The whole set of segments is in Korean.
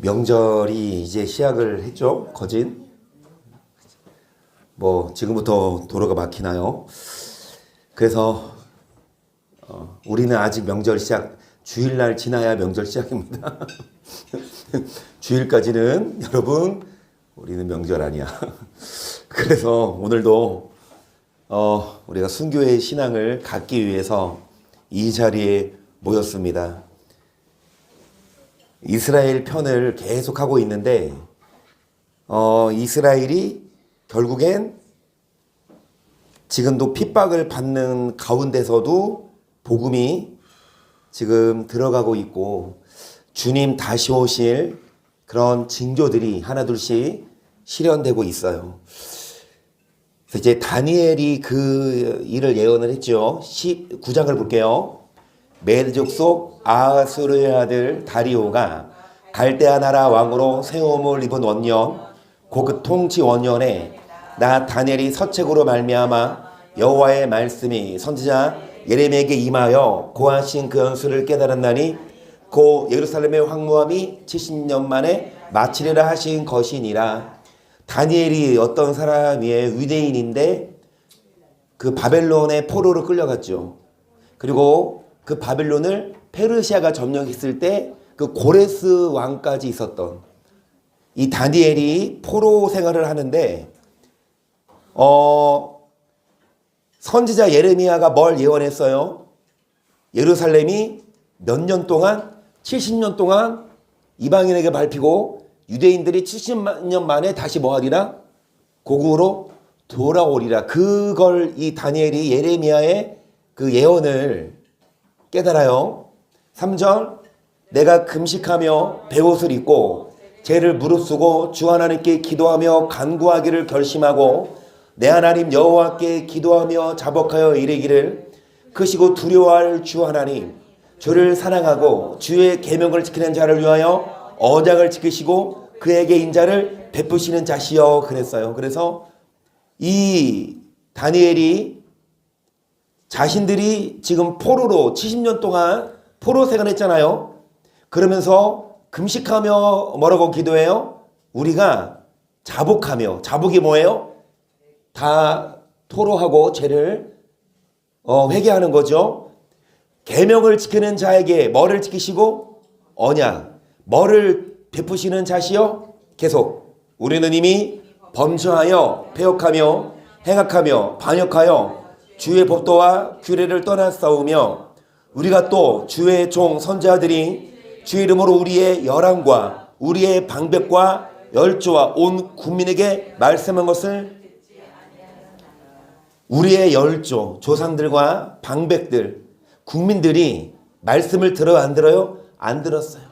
명절이 이제 시작을 했죠. 거진. 지금부터 도로가 막히나요? 그래서 우리는 아직 명절 시작, 주일날 지나야 명절 시작입니다. 주일까지는 여러분 우리는 명절 아니야. 그래서 오늘도 우리가 순교의 신앙을 갖기 위해서 이 자리에 모였습니다. 이스라엘 편을 계속하고 있는데 이스라엘이 결국엔 지금도 핍박을 받는 가운데서도 복음이 지금 들어가고 있고 주님 다시 오실 그런 징조들이 하나둘씩 실현되고 있어요. 그래서 이제 다니엘이 그 일을 예언을 했죠. 19장을 볼게요. 메드 족속 아하수르의 아들 다리오가 갈대아 나라 왕으로 세움을 입은 원년 그 통치 원년에 나 다니엘이 서책으로 말미암아 여호와의 말씀이 선지자 예레미야에게 임하여 고하신 그 연수를 깨달았나니 고 예루살렘의 황무함이 70년 만에 마치리라 하신 것이니라. 다니엘이 어떤 사람이에요? 유대인인데 그 바벨론의 포로로 끌려갔죠. 그리고 그 바벨론을 페르시아가 점령했을 때 그 고레스 왕까지 있었던 이 다니엘이 포로 생활을 하는데 선지자 예레미야가 뭘 예언했어요? 예루살렘이 몇 년 동안 70년 동안 이방인에게 밟히고 유대인들이 70년 만에 다시 뭐하리라? 고국으로 돌아오리라. 그걸 이 다니엘이 예레미야의 그 예언을 깨달아요. 3절 내가 금식하며 베옷을 입고 죄를 무릅쓰고 주 하나님께 기도하며 간구하기를 결심하고 내 하나님 여호와께 기도하며 자복하여 이르기를 크시고 두려워할 주 하나님 주를 사랑하고 주의 계명을 지키는 자를 위하여 언약을 지키시고 그에게 인자를 베푸시는 자시여 그랬어요. 그래서 이 다니엘이 자신들이 지금 포로로 70년 동안 포로 생활했잖아요. 그러면서 금식하며 뭐라고 기도해요? 우리가 자복하며, 자복이 뭐예요? 다 토로하고 죄를 회개하는 거죠. 계명을 지키는 자에게 뭐를 지키시고 언약, 뭐를 베푸시는 자시요? 계속 우리는 이미 범죄하여 패역하며 행악하며 반역하여 주의 법도와 규례를 떠났사오며 우리가 또 주의 종 선지자들이 주 이름으로 우리의 열왕과 우리의 방백과 열조와 온 국민에게 말씀한 것을 우리의 열조, 조상들과 방백들, 국민들이 말씀을 들어요? 안 들어요? 안 들었어요.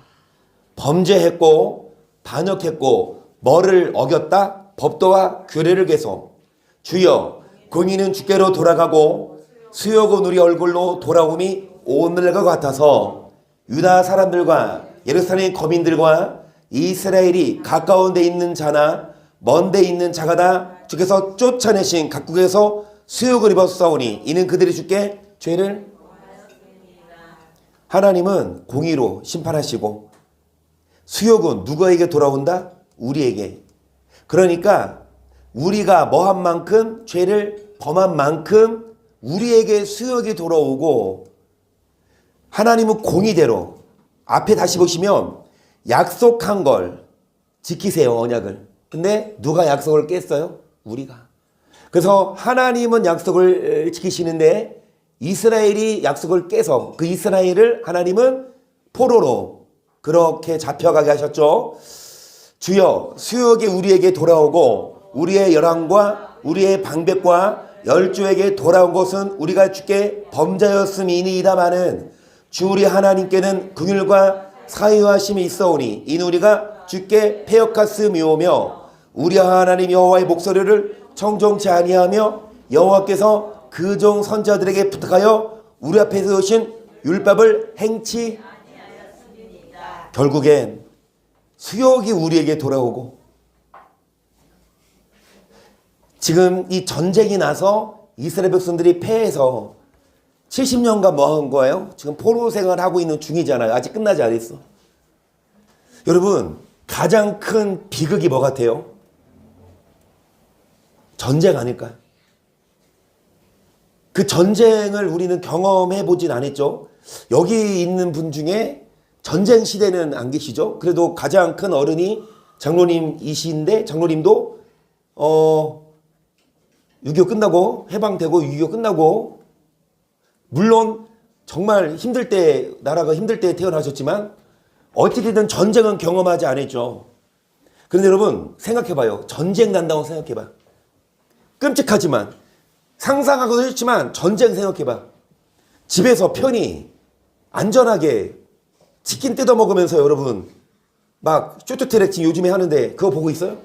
범죄했고 반역했고 뭐를 어겼다? 법도와 규례를 계속 주여 공의는 주께로 돌아가고 수욕은 우리 얼굴로 돌아옴이 오늘과 같아서 유다 사람들과 예루살렘 거민들과 이스라엘이 가까운 데 있는 자나 먼 데 있는 자가 다 주께서 쫓아내신 각국에서 수욕을 입었사오니 이는 그들이 주께 죄를 하나님은 공의로 심판하시고 수욕은 누구에게 돌아온다? 우리에게. 그러니까 우리가 뭐한 만큼 죄를 범한 만큼 우리에게 수욕이 돌아오고 하나님은 공의대로 앞에 다시 보시면 약속한 걸 지키세요. 언약을. 근데 누가 약속을 깼어요? 우리가. 그래서 하나님은 약속을 지키시는데 이스라엘이 약속을 깨서 그 이스라엘을 하나님은 포로로 그렇게 잡혀가게 하셨죠. 주여 수욕이 우리에게 돌아오고 우리의 열왕과 우리의 방백과 열조에게 돌아온 것은 우리가 주께 범죄였음이니이다마는 주 우리 하나님께는 긍휼과 사유하심이 있어오니 이는 우리가 주께 패역하음이오며 우리 하나님 여호와의 목소리를 청종치 아니하며 여호와께서 그 종 선지자들에게 부탁하여 우리 앞에 세우신 율법을 행치 결국엔 수욕이 우리에게 돌아오고 지금 이 전쟁이 나서 이스라엘 백성들이 패해서 70년간 뭐 한 거예요? 지금 포로 생활하고 있는 중이잖아요. 아직 끝나지 않았어. 여러분 가장 큰 비극이 뭐 같아요? 전쟁 아닐까요? 그 전쟁을 우리는 경험해 보진 않았죠. 여기 있는 분 중에 전쟁 시대는 안 계시죠. 그래도 가장 큰 어른이 장로님이신데 장로님도 6.25 끝나고 해방되고 6.25 끝나고 물론 정말 힘들 때 나라가 힘들 때 태어나셨지만 어떻게든 전쟁은 경험하지 않았죠. 그런데 여러분 생각해봐요. 전쟁 난다고 생각해봐. 끔찍하지만 상상하고도 했지만 전쟁 생각해봐. 집에서 편히 안전하게 치킨 뜯어 먹으면서 여러분 막 쇼트트랙 지금 요즘에 하는데 그거 보고 있어요?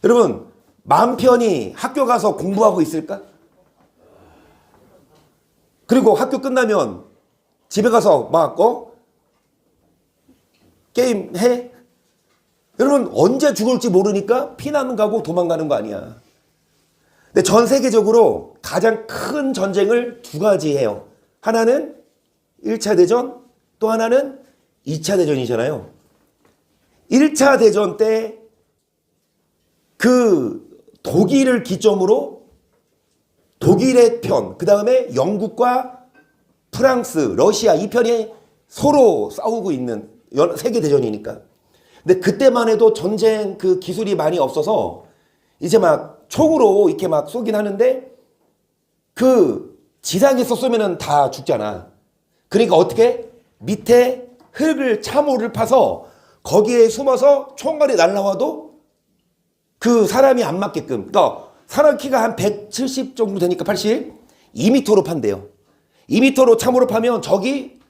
여러분 마음 편히 학교 가서 공부하고 있을까? 그리고 학교 끝나면 집에 가서 막 게임 해? 여러분 언제 죽을지 모르니까 피난 가고 도망가는 거 아니야. 근데 전 세계적으로 가장 큰 전쟁을 두 가지 해요. 하나는 1차 대전, 또 하나는 2차 대전이잖아요. 1차 대전 때 그 독일을 기점으로 독일의 편, 그 다음에 영국과 프랑스, 러시아 이 편이 서로 싸우고 있는 세계대전이니까. 근데 그때만 해도 전쟁 그 기술이 많이 없어서 이제 막 총으로 이렇게 막 쏘긴 하는데 그 지상에서 쏘면은 다 죽잖아. 그러니까 어떻게? 밑에 참호를 파서 거기에 숨어서 총알이 날라와도 그 사람이 안 맞게끔. 그러니까 사람 키가 한 170 정도 되니까 80, 2m로 판대요. 2m로 참호를 파면 적이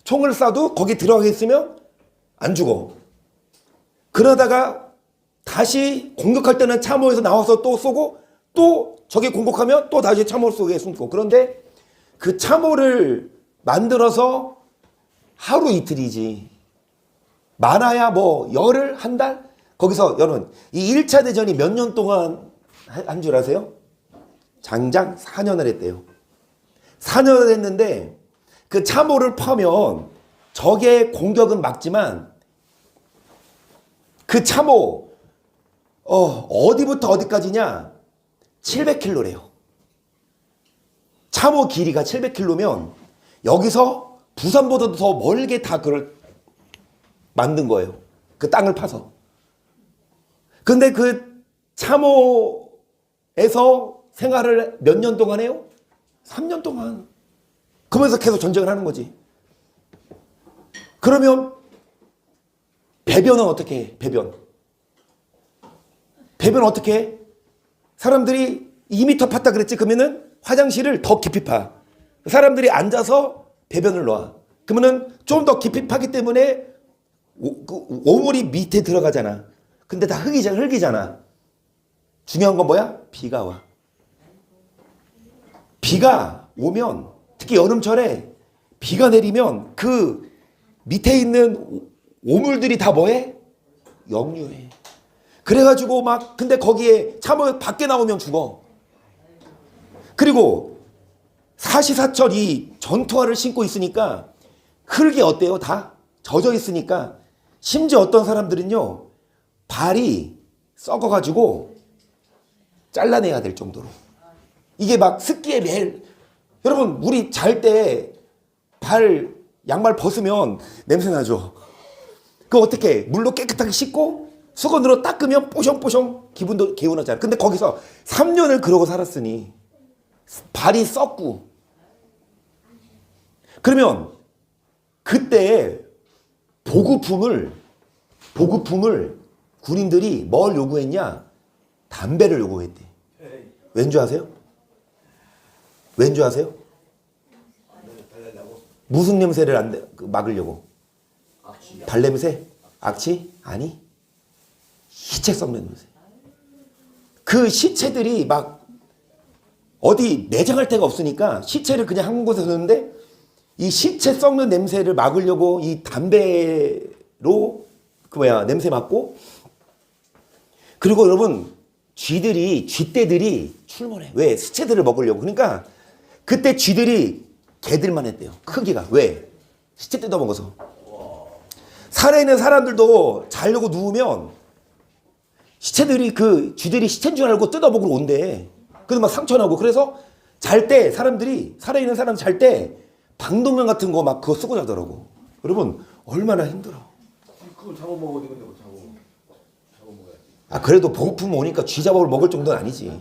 총을 쏴도 거기 들어가 있으면 안 죽어. 그러다가 다시 공격할 때는 참호에서 나와서 또 쏘고 또 적이 공격하면 또 다시 참호 속에 숨고. 그런데 그 참호를 만들어서 하루 이틀이지. 많아야 열흘, 한 달? 거기서 여러분 이 1차 대전이 몇 년 동안 한 줄 아세요? 장장 4년을 했대요. 4년을 했는데 그 참호를 파면 적의 공격은 막지만 그 참호 어디부터 어디까지냐? 700km래요. 참호 길이가 700km면 여기서 부산보다도 더 멀게 다 그걸 만든 거예요. 그 땅을 파서. 근데 그 참호에서 생활을 몇 년 동안 해요? 3년 동안. 그러면서 계속 전쟁을 하는 거지. 그러면 배변은 어떻게 해? 배변 어떻게 해? 사람들이 2m 팠다 그랬지? 그러면은 화장실을 더 깊이 파. 사람들이 앉아서 배변을 놔. 그러면은 좀 더 깊이 파기 때문에 오물이 밑에 들어가잖아. 근데 다 흙이잖아. 중요한 건 뭐야? 비가 와. 비가 오면 특히 여름철에 비가 내리면 그 밑에 있는 오물들이 다 뭐해? 역류해. 그래가지고 근데 거기에 참호 밖에 나오면 죽어. 그리고 사시사철 이 전투화를 신고 있으니까 흙이 어때요? 다 젖어 있으니까 심지어 어떤 사람들은요 발이 썩어가지고 잘라내야 될 정도로 이게 습기에 매일 여러분 우리 잘 때 양말 벗으면 냄새 나죠. 그거 어떻게 물로 깨끗하게 씻고 수건으로 닦으면 뽀숑뽀숑 기분도 개운하잖아. 근데 거기서 3년을 그러고 살았으니 발이 썩고 그러면 그때 보급품을 군인들이 뭘 요구했냐? 담배를 요구했대. 왠 줄 아세요? 왠 줄 아세요? 무슨 냄새를 막으려고? 발냄새? 악취? 아니. 시체 썩는 냄새. 그 시체들이 어디 내장할 데가 없으니까 시체를 그냥 한 곳에 뒀는데 이 시체 썩는 냄새를 막으려고 이 담배로 냄새 맡고 그리고 여러분 쥐떼들이 출몰해. 왜? 시체들을 먹으려고. 그러니까 그때 쥐들이 개들만 했대요. 크기가. 왜? 시체 뜯어먹어서. 살아있는 사람들도 자려고 누우면 시체들이 쥐들이 시체인 줄 알고 뜯어먹으러 온대. 그래서 막 상처나고. 그래서 잘 때 사람들이 살아있는 사람 잘 때 방독면 같은 거 막 그거 쓰고 자더라고. 여러분 얼마나 힘들어. 그걸 잡아먹어야 되는데 뭐 잡아먹어야지. 그래도 보고품 오니까 쥐 잡아을 먹을 정도는 아니지.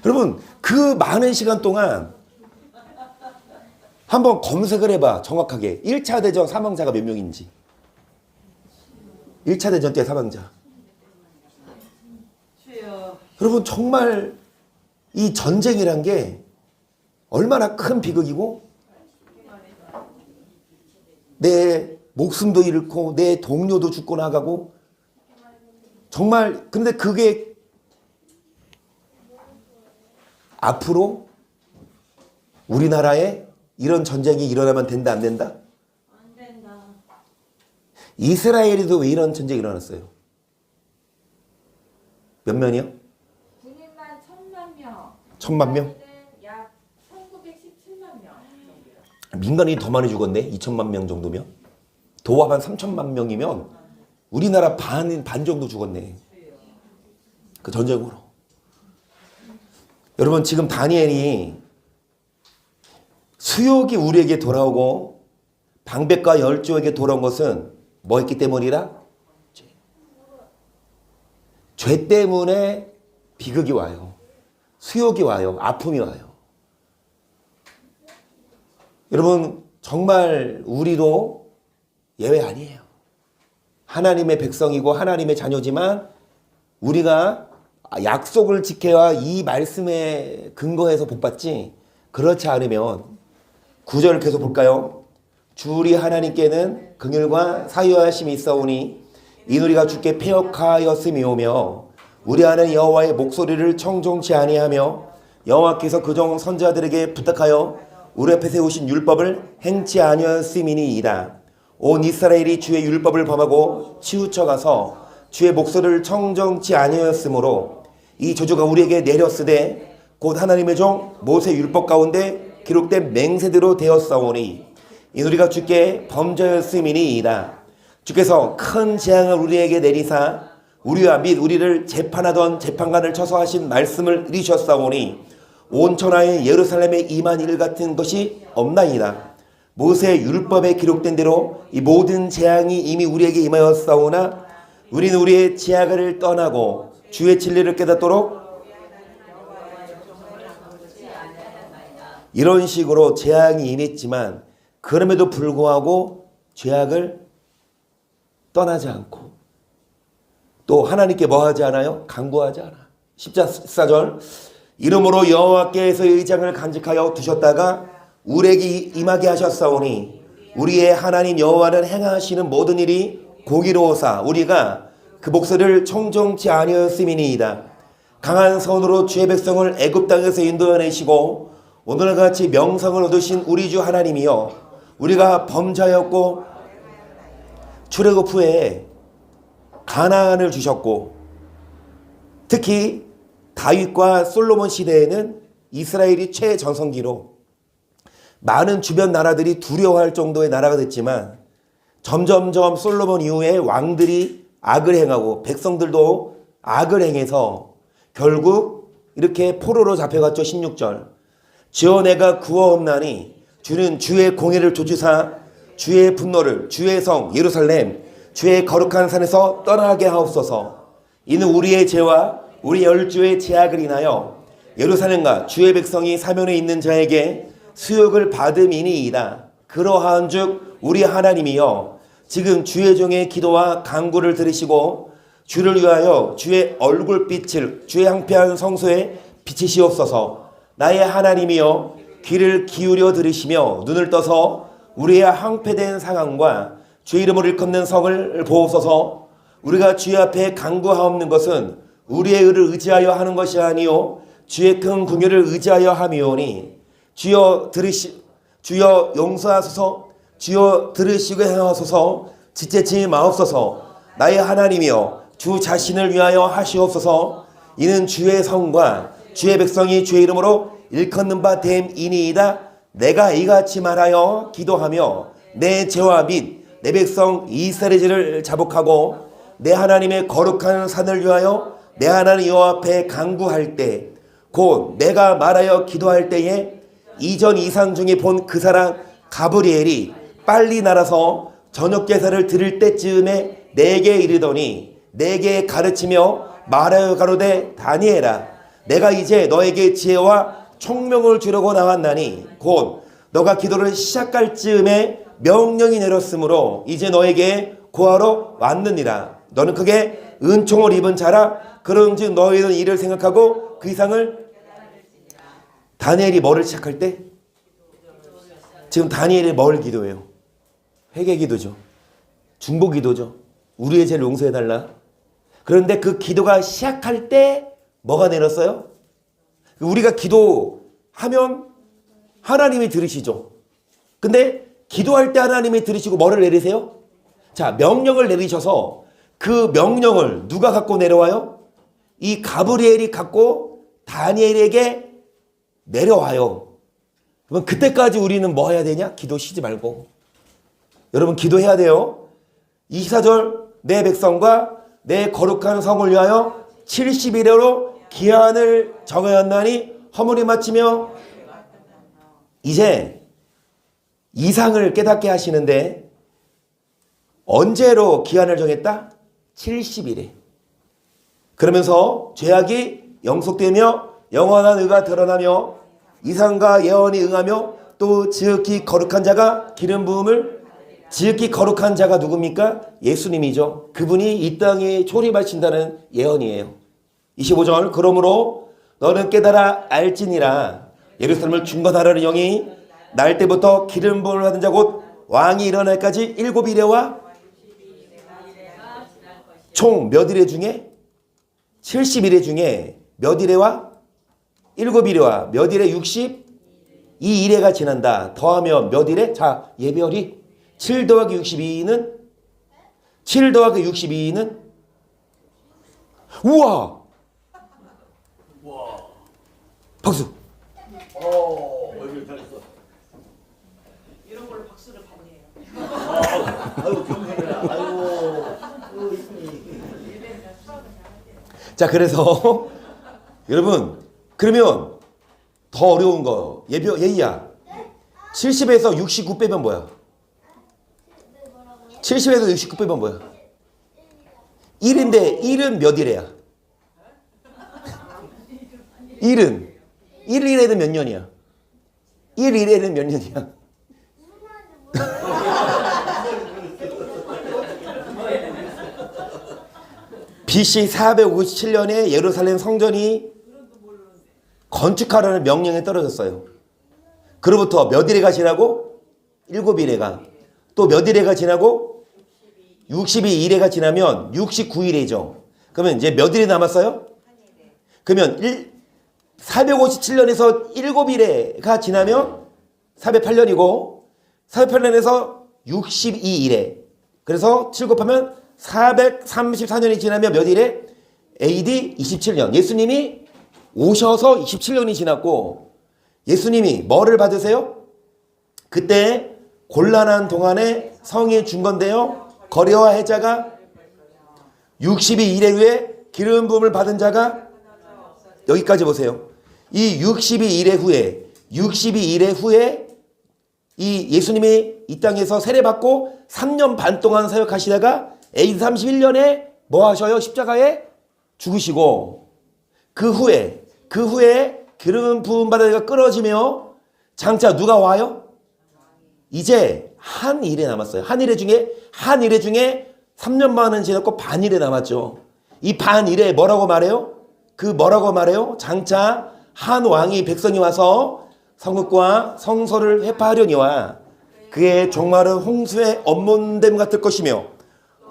여러분 그 많은 시간 동안 한번 검색을 해봐. 정확하게 1차 대전 사망자가 몇 명인지. 1차 대전 때 사망자. 여러분 정말 이 전쟁이란 게 얼마나 큰 비극이고 내 목숨도 잃고 내 동료도 죽고 나가고 정말. 근데 그게 앞으로 우리나라에 이런 전쟁이 일어나면 된다 안 된다? 안 된다. 이스라엘에도 왜 이런 전쟁이 일어났어요? 몇 명이요? 군인만 1,000만 명. 1,000만 명? 약 1,917만 명 정도요. 민간인이 더 많이 죽었네. 2천만 명 정도면. 도합 한 3천만 명이면 우리나라 반 정도 죽었네. 그 전쟁으로. 여러분 지금 다니엘이 수욕이 우리에게 돌아오고 방백과 열조에게 돌아온 것은 뭐였기 때문이라? 죄 때문에 비극이 와요. 수욕이 와요. 아픔이 와요. 여러분 정말 우리도 예외 아니에요. 하나님의 백성이고 하나님의 자녀지만 우리가 약속을 지켜야 이 말씀에 근거해서 복받지, 그렇지 않으면 9절을 계속 볼까요? 주 우리 하나님께는 긍휼과 사유하심이 있어오니 이누리가 주께 패역하였음이오며 우리 하나님 여호와의 목소리를 청종치 아니하며 여호와께서 그종 선지자들에게 부탁하여 우리 앞에 세우신 율법을 행치 아니하였음이니이다. 온 이스라엘이 주의 율법을 범하고 치우쳐가서 주의 목소리를 청정치 아니하였으므로 이 저주가 우리에게 내렸으되 곧 하나님의 종 모세 율법 가운데 기록된 맹세대로 되었사오니 이누리가 주께 범죄였음이니이다. 주께서 큰 재앙을 우리에게 내리사 우리와 및 우리를 재판하던 재판관을 쳐서 하신 말씀을 이루셨사오니 온 천하의 예루살렘에 임한 일 같은 것이 없나이다. 모세의 율법에 기록된 대로 이 모든 재앙이 이미 우리에게 임하였사오나 우리는 우리의 지하가를 떠나고 주의 진리를 깨닫도록 이런 식으로 재앙이 임했지만 그럼에도 불구하고 죄악을 떠나지 않고 또 하나님께 뭐 하지 않아요? 간구하지 않아. 14절 이러므로 여호와께서 의장을 간직하여 두셨다가 우리에게 임하게 하셨사오니 우리의 하나님 여호와는 행하시는 모든 일이 공의로우사 우리가 그 목소리를 청정치 아니하였음이니이다. 강한 손으로 주의 백성을 애굽 땅에서 인도해내시고 오늘과 같이 명성을 얻으신 우리 주 하나님이여 우리가 범죄하였고 출애굽 후에 가나안을 주셨고 특히 다윗과 솔로몬 시대에는 이스라엘이 최전성기로 많은 주변 나라들이 두려워할 정도의 나라가 됐지만 점점점 솔로몬 이후에 왕들이 악을 행하고 백성들도 악을 행해서 결국 이렇게 포로로 잡혀갔죠. 16절 주여 내가 구하옵나니 주는 주의 공의를 조주사 주의 분노를 주의 성 예루살렘 주의 거룩한 산에서 떠나게 하옵소서. 이는 우리의 죄와 우리 열주의 죄악을 인하여 예루살렘과 주의 백성이 사면에 있는 자에게 수욕을 받음이니이다. 그러한 즉 우리 하나님이여 지금 주의 종의 기도와 간구를 들으시고 주를 위하여 주의 얼굴빛을 주의 황폐한 성소에 비치시옵소서. 나의 하나님이여 귀를 기울여 들으시며 눈을 떠서 우리의 황폐된 상황과 주의 이름을 일컫는 성을 보옵소서. 우리가 주의 앞에 간구하옵는 것은 우리의 의를 의지하여 하는 것이 아니요 주의 큰 긍휼을 의지하여 함이오니 주여 용서하소서. 주여 들으시고 행하소서. 지체치 마옵소서. 나의 하나님이여 주 자신을 위하여 하시옵소서. 이는 주의 성과 주의 백성이 주의 이름으로 일컫는 바 됨이니이다. 내가 이같이 말하여 기도하며 내 죄와 및 내 백성 이스라엘의 죄를 자복하고 내 하나님의 거룩한 산을 위하여 내 하나님 여호와 앞에 간구할 때 곧 내가 말하여 기도할 때에 이전 이상 중에 본 그 사람 가브리엘이 빨리 날아서 저녁 제사를 드릴 때쯤에 내게 이르더니 내게 가르치며 말하여 가로되 다니엘아 내가 이제 너에게 지혜와 총명을 주려고 나왔나니 곧 너가 기도를 시작할 즈음에 명령이 내렸으므로 이제 너에게 구하러 왔느니라. 너는 크게 은총을 입은 자라. 그런즉 너희는 이를 생각하고 그 이상을. 다니엘이 뭐를 시작할 때? 지금 다니엘이 뭘 기도해요? 회개 기도죠. 중보 기도죠. 우리의 죄를 용서해달라. 그런데 그 기도가 시작할 때 뭐가 내렸어요? 우리가 기도하면 하나님이 들으시죠. 근데 기도할 때 하나님이 들으시고 뭐를 내리세요? 자, 명령을 내리셔서 그 명령을 누가 갖고 내려와요? 이 가브리엘이 갖고 다니엘에게 내려와요. 그럼 그때까지 우리는 뭐 해야 되냐? 기도 쉬지 말고. 여러분 기도해야 돼요. 24절 내 백성과 내 거룩한 성을 위하여 70일으로 기한을 정하였나니 허물이 마치며. 이제 이상을 깨닫게 하시는데 언제로 기한을 정했다? 70일에. 그러면서 죄악이 영속되며 영원한 의가 드러나며 이상과 예언이 응하며 또 지극히 거룩한 자가 기름 부음을. 지극히 거룩한 자가 누굽니까? 예수님이죠. 그분이 이 땅에 초림하신다는 예언이에요. 25절 그러므로 너는 깨달아 알지니라 예루살렘을 중건하라는 영이 날 때부터 기름 부음을 받은 자 곧 왕이 일어날까지 7이레와 총 몇 이레 중에 70이레 중에 몇 이레와 7이레와 몇 이레 62이레가 지난다. 더하면 몇 이레? 자, 예별이 7 더하기 62는 7 더하기 62는 우와! 박수. 얼굴 잘했어. 이런 걸로 박수를 받네요. 아이고 경건해. 아이고. 자, 그래서 여러분 그러면 더 어려운 거 예이야. 70에서 69 빼면 뭐야? 70에서 69 빼면 뭐야? 1인데 1은 몇 일이야? 1은 1일에는 몇 년이야? 1일에는 몇 년이야? BC 457년에 예루살렘 성전이 건축하라는 명령에 떨어졌어요. 그로부터 몇 일회가 지나고 7일회가 또 몇 일회가 지나고 62일회가 지나면 69일회죠. 그러면 이제 몇 일이 남았어요? 그러면 457년에서 7일회가 지나면 408년이고 408년에서 62일회. 그래서 7 곱하면 434년이 지나면 몇 일에? AD 27년. 예수님이 오셔서 27년이 지났고 예수님이 뭐를 받으세요? 그때 곤란한 동안에 성이 준 건데요. 거리와 해자가 62일에 후에 기름 부음을 받은 자가 여기까지 보세요. 이 62일에 후에 이 예수님이 이 땅에서 세례받고 3년 반 동안 사역하시다가 AD 31년에 뭐 하셔요? 십자가에 죽으시고 그 후에 기름 부음 받은 자가 끊어지며 장차 누가 와요? 이제 한 일에 남았어요. 한 일에 중에 3년 반은 지났고 반 일에 남았죠. 이 반 일에 뭐라고 말해요? 뭐라고 말해요? 장차 한 왕이 백성이 와서 성읍과 성소를 회파하려니와 그의 종말은 홍수의 엄몬됨 같을 것이며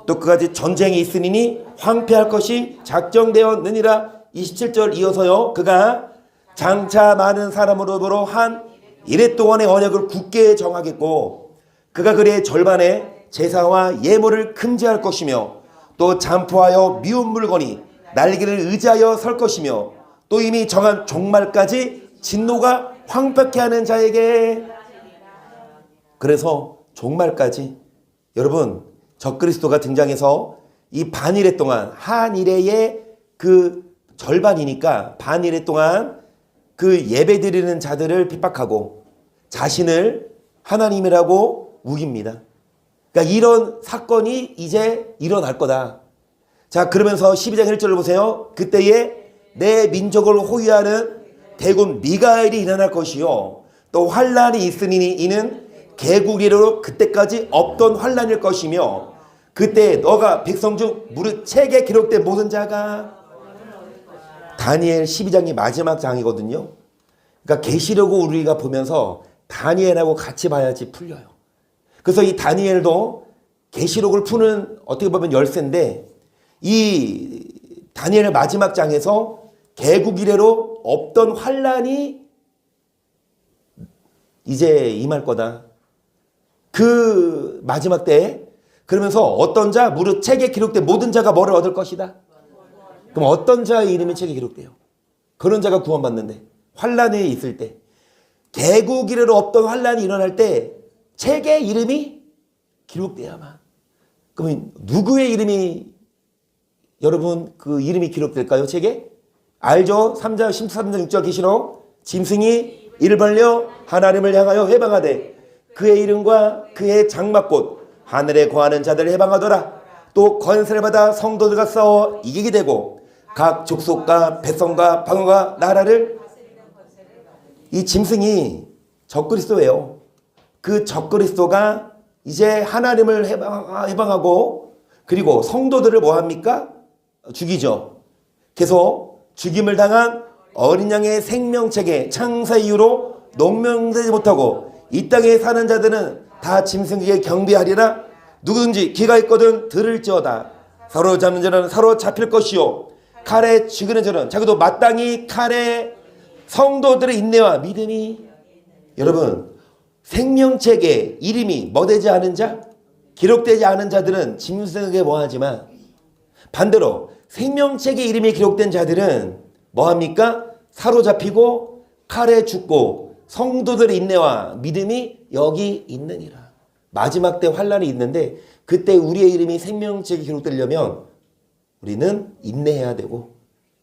또 그까지 전쟁이 있으니 황폐할 것이 작정되었느니라. 27절 이어서요. 그가 장차 많은 사람으로부로 한 이래 동안의 언약을 굳게 정하겠고 그가 그의 절반에 제사와 예물을 금지할 것이며 또 잠포하여 미운 물건이 날개를 의지하여 설 것이며 또 이미 정한 종말까지 진노가 황폐케 하는 자에게. 그래서 종말까지 여러분 적그리스도가 등장해서 이 반일회 동안 한일회의 그 절반이니까 반일회 동안 그 예배드리는 자들을 핍박하고 자신을 하나님이라고 우깁니다. 그러니까 이런 사건이 이제 일어날 거다. 자, 그러면서 12장 1절을 보세요. 그때에 내 민족을 호위하는 대군 미가엘이 일어날 것이요 또 환란이 있으니 이는 개국이로 그때까지 없던 환란일 것이며 그때 너가 백성 중 무릇 책에 기록된 모든 자가 다니엘 12장이 마지막 장이거든요. 그러니까 계시록을 우리가 보면서 다니엘하고 같이 봐야지 풀려요. 그래서 이 다니엘도 계시록을 푸는 어떻게 보면 열쇠인데 이 다니엘 마지막 장에서 개국 이래로 없던 환란이 이제 임할 거다. 그 마지막 때에 그러면서 어떤 자 무릇 책에 기록된 모든 자가 뭐를 얻을 것이다. 그럼 어떤 자의 이름이 책에 기록돼요? 그런 자가 구원받는데 환란에 있을 때 개국 이래로 없던 환란이 일어날 때 책에 이름이 기록돼야만. 그러면 누구의 이름이 여러분 그 이름이 기록될까요? 책에? 알죠? 3장 13장 6절 계시록 짐승이 이를 벌려 하나님을 향하여 해방하되 그의 이름과 그의 장막꽃 하늘에 거하는 자들을 해방하더라. 또 권세를 받아 성도들과 싸워 이기게 되고 각 족속과 백성과 방언과 나라를 이 짐승이 적그리스도예요. 그 적그리스도가 이제 하나님을 해방하고 그리고 성도들을 뭐합니까? 죽이죠. 계속 죽임을 당한 어린 양의 생명책에 창사 이후로 농명되지 못하고 이 땅에 사는 자들은 다 짐승에게 경배하리라. 누구든지 귀가 있거든 들을지어다. 사로잡는 자는 사로잡힐 것이요 칼에 죽이는 자는 자기도 마땅히 칼에 성도들의 인내와 믿음이 여러분 생명책에 이름이 뭐 되지 않은 자 기록되지 않은 자들은 짐승에게 뭐하지만 반대로 생명책에 이름이 기록된 자들은 뭐합니까? 사로잡히고 칼에 죽고 성도들의 인내와 믿음이 여기 있느니라. 마지막 때 환란이 있는데 그때 우리의 이름이 생명책에 기록되려면 우리는 인내해야 되고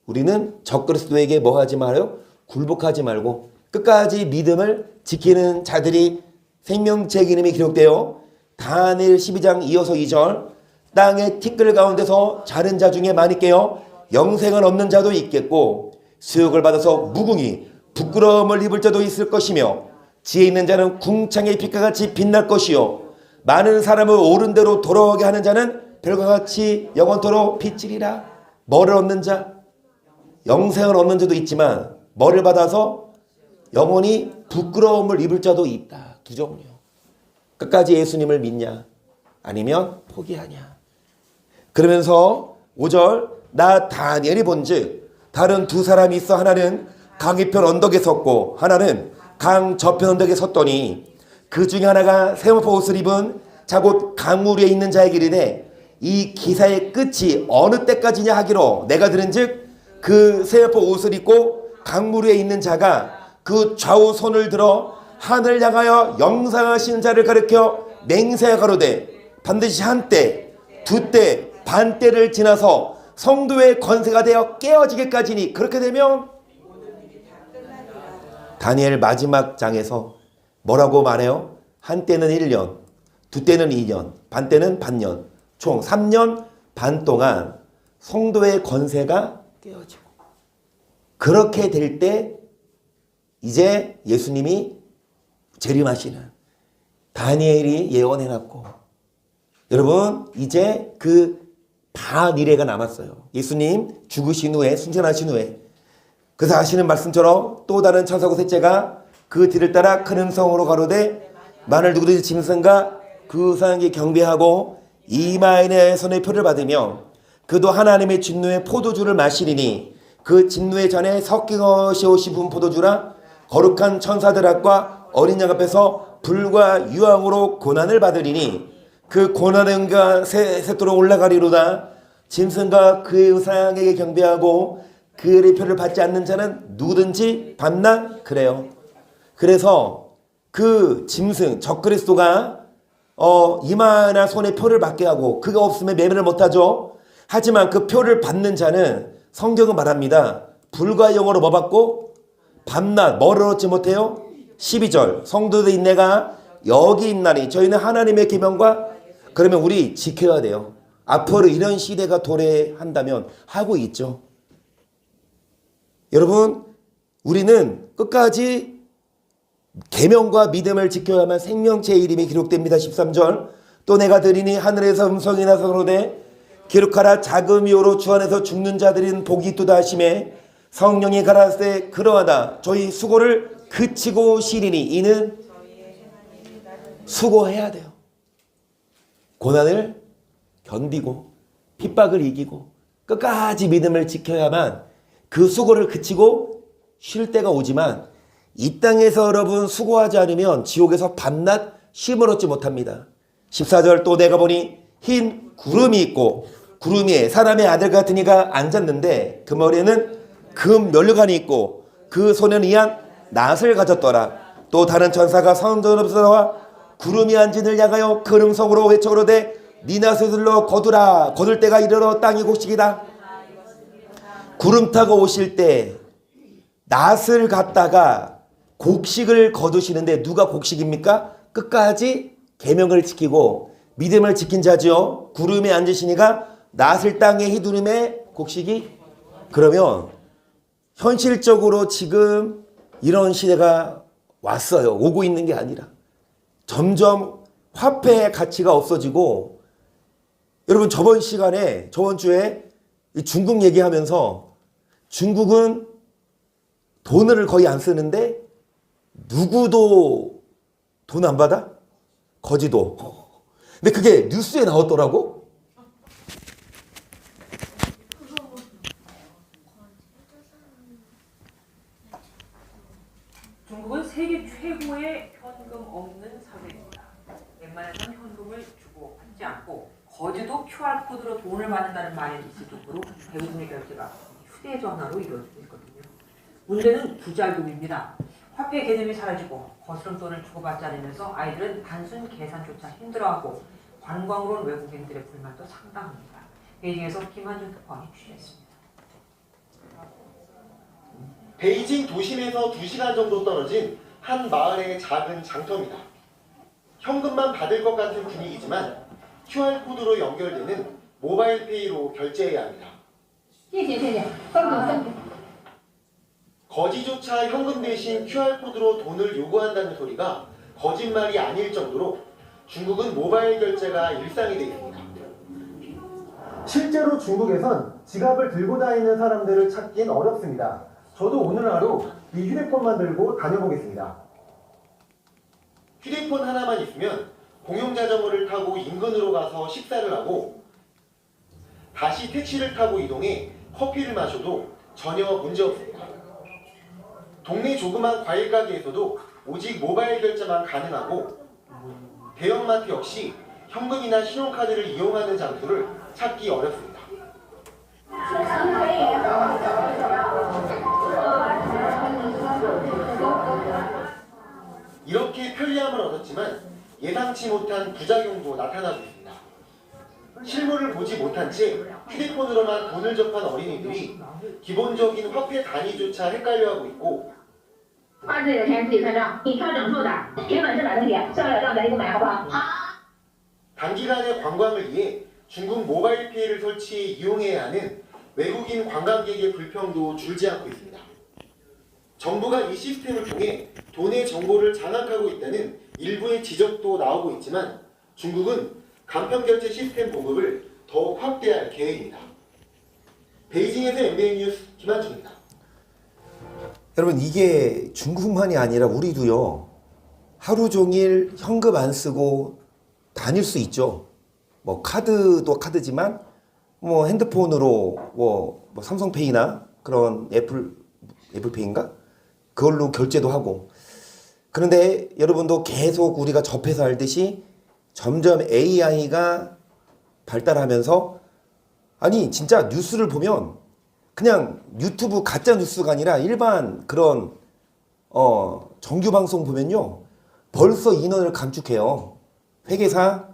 우리는 적그리스도에게 뭐하지 말아요? 굴복하지 말고 끝까지 믿음을 지키는 자들이 생명책 이름이 기록되어 다니엘 12장 이어서 2절 땅의 티끌 가운데서 자른 자 중에 많이 깨어 영생을 얻는 자도 있겠고 수욕을 받아서 무궁히 부끄러움을 입을 자도 있을 것이며 지혜 있는 자는 궁창의 빛과 같이 빛날 것이요 많은 사람을 옳은 대로 돌아오게 하는 자는 별과 같이 영원토록 빛이리라. 뭐를 얻는 자? 영생을 얻는 자도 있지만 뭐를 받아서 영원히 부끄러움을 입을 자도 있다. 두 종류. 끝까지 예수님을 믿냐 아니면 포기하냐. 그러면서 5절 나 다니엘이 본즉 다른 두 사람이 있어 하나는 강 이편 언덕에 섰고 하나는 강 저편 언덕에 섰더니 그 중에 하나가 세마포 옷을 입은 자곧 강물 위에 있는 자에게 이르되 이 기사의 끝이 어느 때까지냐 하기로 내가 들은즉 그 세마포 옷을 입고 강물 위에 있는 자가 그 좌우 손을 들어 하늘 향하여 영상하신 자를 가리켜 맹세하 가로되 반드시 한때 두때 반때를 지나서 성도의 권세가 되어 깨어지기까지니 그렇게 되면 다니엘 마지막 장에서 뭐라고 말해요? 한때는 1년, 두때는 2년, 반때는 반년, 총 3년 반 동안 성도의 권세가 깨어지고 그렇게 될 때 이제 예수님이 재림하시는 다니엘이 예언해놨고 여러분 이제 그 반일회가 남았어요. 예수님 죽으신 후에 승천하신 후에 그래서 하시는 말씀처럼 또 다른 천사고 셋째가 그 뒤를 따라 큰 음성으로 가로되 만일 누구든지 짐승과 그 사람에게 경배하고 이마인의 손의 표를 받으며 그도 하나님의 진노의 포도주를 마시리니 그 진노의 잔에 섞인 것이 오신 분 포도주라 거룩한 천사들 앞과 어린 양 앞에서 불과 유황으로 고난을 받으리니 그 고난은가 셋도로 올라가리로다. 짐승과 그의 우상에게 경배하고 그의 표를 받지 않는 자는 누구든지 받나 그래요. 그래서 그 짐승 적그리스도가 이마나 손에 표를 받게 하고 그거 없으면 매매를 못하죠. 하지만 그 표를 받는 자는 성경은 말합니다. 불과 영어로 뭐 받고 밤낮 뭐를 얻지 못해요? 12절 성도들 인내가 여기 있나니 저희는 하나님의 계명과 그러면 우리 지켜야 돼요. 앞으로 이런 시대가 도래한다면 하고 있죠. 여러분 우리는 끝까지 계명과 믿음을 지켜야만 생명체의 이름이 기록됩니다. 13절 또 내가 들으니 하늘에서 음성이 나서 그러되 기록하라 작은 이호로 주 안에서 죽는 자들은 복이 있도다 하시매 성령이 가라사대 그러하다 저희 수고를 그치고 쉬리니 이는 수고해야 돼요. 고난을 견디고 핍박을 이기고 끝까지 믿음을 지켜야만 그 수고를 그치고 쉴 때가 오지만 이 땅에서 여러분 수고하지 않으면 지옥에서 밤낮 쉼을 얻지 못합니다. 14절 또 내가 보니 흰 구름이 있고 구름 위에 사람의 아들 같은 이가 앉았는데 그 머리에는 금 면류관이 있고 그 손에는 이한 낫을 가졌더라. 또 다른 천사가 성전으로서 나와 구름이 앉은을 향하여 큰 음성으로 외쳐 그러되 네 낫을 들러 거두라. 거둘 때가 이르러 땅이 곡식이다. 구름 타고 오실 때 낫을 갖다가 곡식을 거두시는데 누가 곡식입니까? 끝까지 계명을 지키고 믿음을 지킨 자죠. 구름에 앉으시니가 낫을 땅에 휘두름에 곡식이 그러면 현실적으로 지금 이런 시대가 왔어요. 오고 있는 게 아니라 점점 화폐의 가치가 없어지고 여러분 저번 주에 중국 얘기하면서 중국은 돈을 거의 안 쓰는데 누구도 돈 안 받아? 거지도. 근데 그게 뉴스에 나왔더라고. 중국은 세계 최고의 현금 없는 사회입니다. 웬만해서는 현금을 주고 받지 않고 거지도 QR코드로 돈을 받는다는 말이 있을 정도로 대부분의 결제가 휴대전화로 이루어지고 있거든요. 문제는 부작용입니다. 화폐 개념이 사라지고 거스름돈을 주고받지 않으면서 아이들은 단순 계산조차 힘들어하고 관광으로 온 외국인들의 불만도 상당합니다. 베이징에서 김한준 특파원이 취재했습니다. 베이징 도심에서 2시간 정도 떨어진 한 마을의 작은 장터입니다. 현금만 받을 것 같은 분위기지만 QR코드로 연결되는 모바일페이로 결제해야 합니다. 거지조차 현금 대신 QR코드로 돈을 요구한다는 소리가 거짓말이 아닐 정도로 중국은 모바일 결제가 일상이 되어 있습니다. 실제로 중국에선 지갑을 들고 다니는 사람들을 찾긴 어렵습니다. 저도 오늘 하루 이 휴대폰만 들고 다녀보겠습니다. 휴대폰 하나만 있으면 공용자전거를 타고 인근으로 가서 식사를 하고 다시 택시를 타고 이동해 커피를 마셔도 전혀 문제 없습니다. 동네 조그만 과일 가게에서도 오직 모바일 결제만 가능하고 대형마트 역시 현금이나 신용카드를 이용하는 장소를 찾기 어렵습니다. 이렇게 편리함을 얻었지만 예상치 못한 부작용도 나타나고 있습니다. 실물을 보지 못한 채 휴대폰으로만 돈을 접한 어린이들이 기본적인 화폐 단위조차 헷갈려하고 있고 단기간의 관광을 위해 중국 모바일페이를 설치해 이용해야 하는 외국인 관광객의 불평도 줄지 않고 있습니다. 정부가 이 시스템을 통해 돈의 정보를 장악하고 있다는 일부의 지적도 나오고 있지만 중국은 간편결제 시스템 보급을 더욱 확대할 계획입니다. 베이징에서 MBN 뉴스 김한준입니다. 여러분 이게 중국만이 아니라 우리도요. 하루 종일 현금 안 쓰고 다닐 수 있죠. 뭐 카드도 카드지만 뭐 핸드폰으로 뭐 삼성페이나 그런 애플페이인가? 그걸로 결제도 하고. 그런데 여러분도 계속 우리가 접해서 알듯이 점점 AI가 발달하면서 아니 진짜 뉴스를 보면 그냥 유튜브 가짜 뉴스가 아니라 일반 그런 정규 방송 보면요 벌써 인원을 감축해요. 회계사,